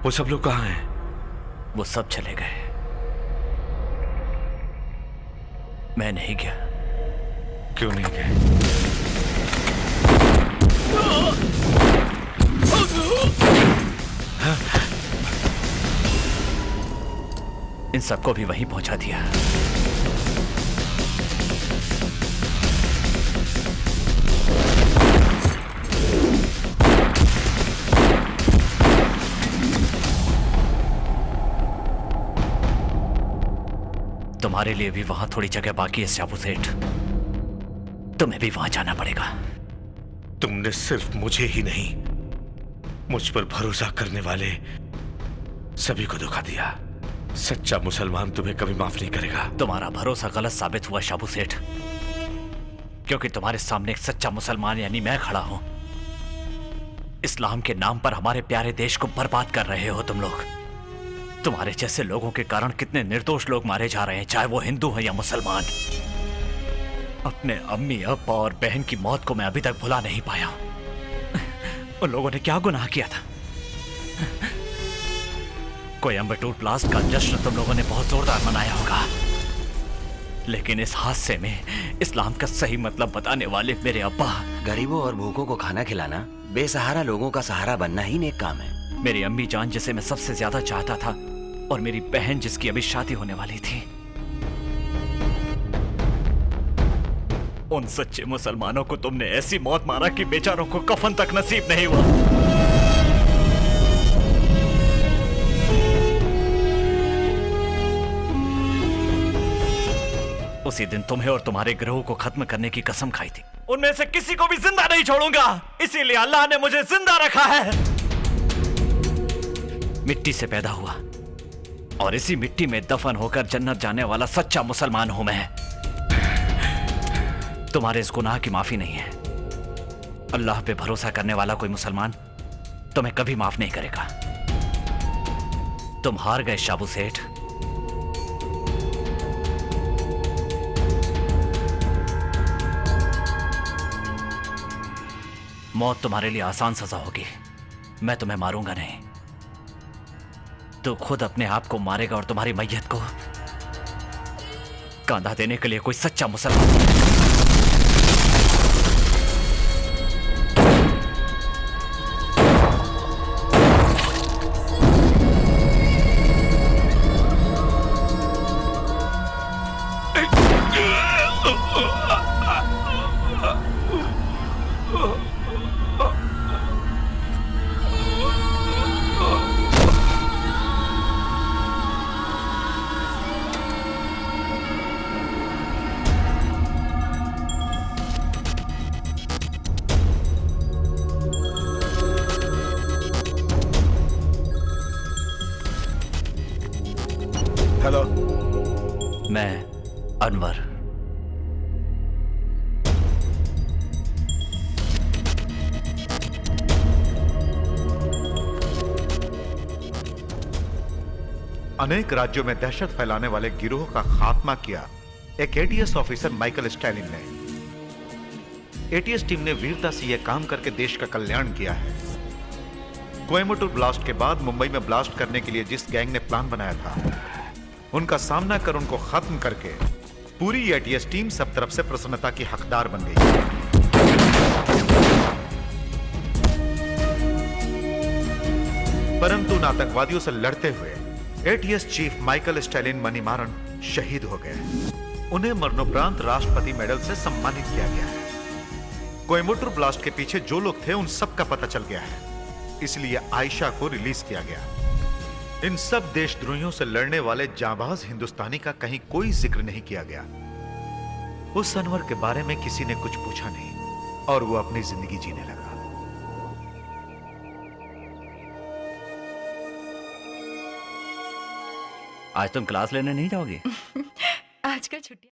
वो सब लोग कहाँ हैं? वो सब चले गए, मैं नहीं गया। क्यों नहीं गए? इन सबको भी वहीं पहुंचा दिया। तुम्हारे लिए भी वहां थोड़ी जगह बाकी है शाबू सेठ, तुम्हें भी वहां जाना पड़ेगा। तुमने सिर्फ मुझे ही नहीं, मुझ पर भरोसा करने वाले सभी को धोखा दिया। सच्चा मुसलमान तुम्हें कभी माफ नहीं करेगा। तुम्हारा भरोसा गलत साबित हुआ शाबू सेठ, क्योंकि तुम्हारे सामने एक सच्चा मुसलमान यानी मैं खड़ा हूं। इस्लाम के नाम पर हमारे प्यारे देश को बर्बाद कर रहे हो तुम लोग। तुम्हारे जैसे लोगों के कारण कितने निर्दोष लोग मारे जा रहे हैं, चाहे वो हिंदू हो या मुसलमान। अपने अम्मी, अब्बा और बहन की मौत को मैं अभी तक भुला नहीं पाया। उन लोगों ने क्या गुनाह किया था? कोयम्बटूर ब्लास्ट का जश्न तुम लोगों ने बहुत जोरदार मनाया होगा, लेकिन इस हादसे में इस्लाम का सही मतलब बताने वाले मेरे अब्बा। गरीबों और भूखों को खाना खिलाना, बेसहारा लोगों का सहारा बनना ही नेक काम है। मेरी अम्मी जान जिसे मैं सबसे ज्यादा चाहता था, और मेरी बहन जिसकी अभी शादी होने वाली थी, उन सच्चे मुसलमानों को तुमने ऐसी मौत मारा कि बेचारों को कफन तक नसीब नहीं हुआ। उसी दिन तुम्हें और तुम्हारे ग्रहों को खत्म करने की कसम खाई थी। उनमें से किसी को भी जिंदा नहीं छोड़ूंगा, इसीलिए अल्लाह ने मुझे जिंदा रखा है। मिट्टी से पैदा हुआ और इसी मिट्टी में दफन होकर जन्नत जाने वाला सच्चा मुसलमान हूं मैं। तुम्हारे इस गुनाह की माफी नहीं है। अल्लाह पे भरोसा करने वाला कोई मुसलमान तुम्हें कभी माफ नहीं करेगा। तुम हार गए शाबू सेठ। मौत तुम्हारे लिए आसान सजा होगी, मैं तुम्हें मारूंगा नहीं। तू खुद अपने आप को मारेगा और तुम्हारी मैयत को कांधा देने के लिए कोई सच्चा मुसलमान। हेलो, मैं अनवर। अनेक राज्यों में दहशत फैलाने वाले गिरोह का खात्मा किया एक एटीएस ऑफिसर माइकल स्टैलिन ने। एटीएस टीम ने वीरता से यह काम करके देश का कल्याण किया है। कोयम्बटूर ब्लास्ट के बाद मुंबई में ब्लास्ट करने के लिए जिस गैंग ने प्लान बनाया था, उनका सामना कर उनको खत्म करके पूरी एटीएस टीम सब तरफ से प्रसन्नता की हकदार बन गई। परंतु उन आतंकवादियों से लड़ते हुए एटीएस चीफ माइकल स्टैलिन मनीमारन शहीद हो गए। उन्हें मरणोपरांत राष्ट्रपति मेडल से सम्मानित किया गया है। कोयम्बटूर ब्लास्ट के पीछे जो लोग थे उन सब का पता चल गया है, इसलिए आयशा को रिलीज किया गया। इन सब देशद्रोहियों से लड़ने वाले जांबाज हिंदुस्तानी का कहीं कोई जिक्र नहीं किया गया। उस अनवर के बारे में किसी ने कुछ पूछा नहीं और वो अपनी जिंदगी जीने लगा। आज तुम क्लास लेने नहीं जाओगे? आजकल छुट्टी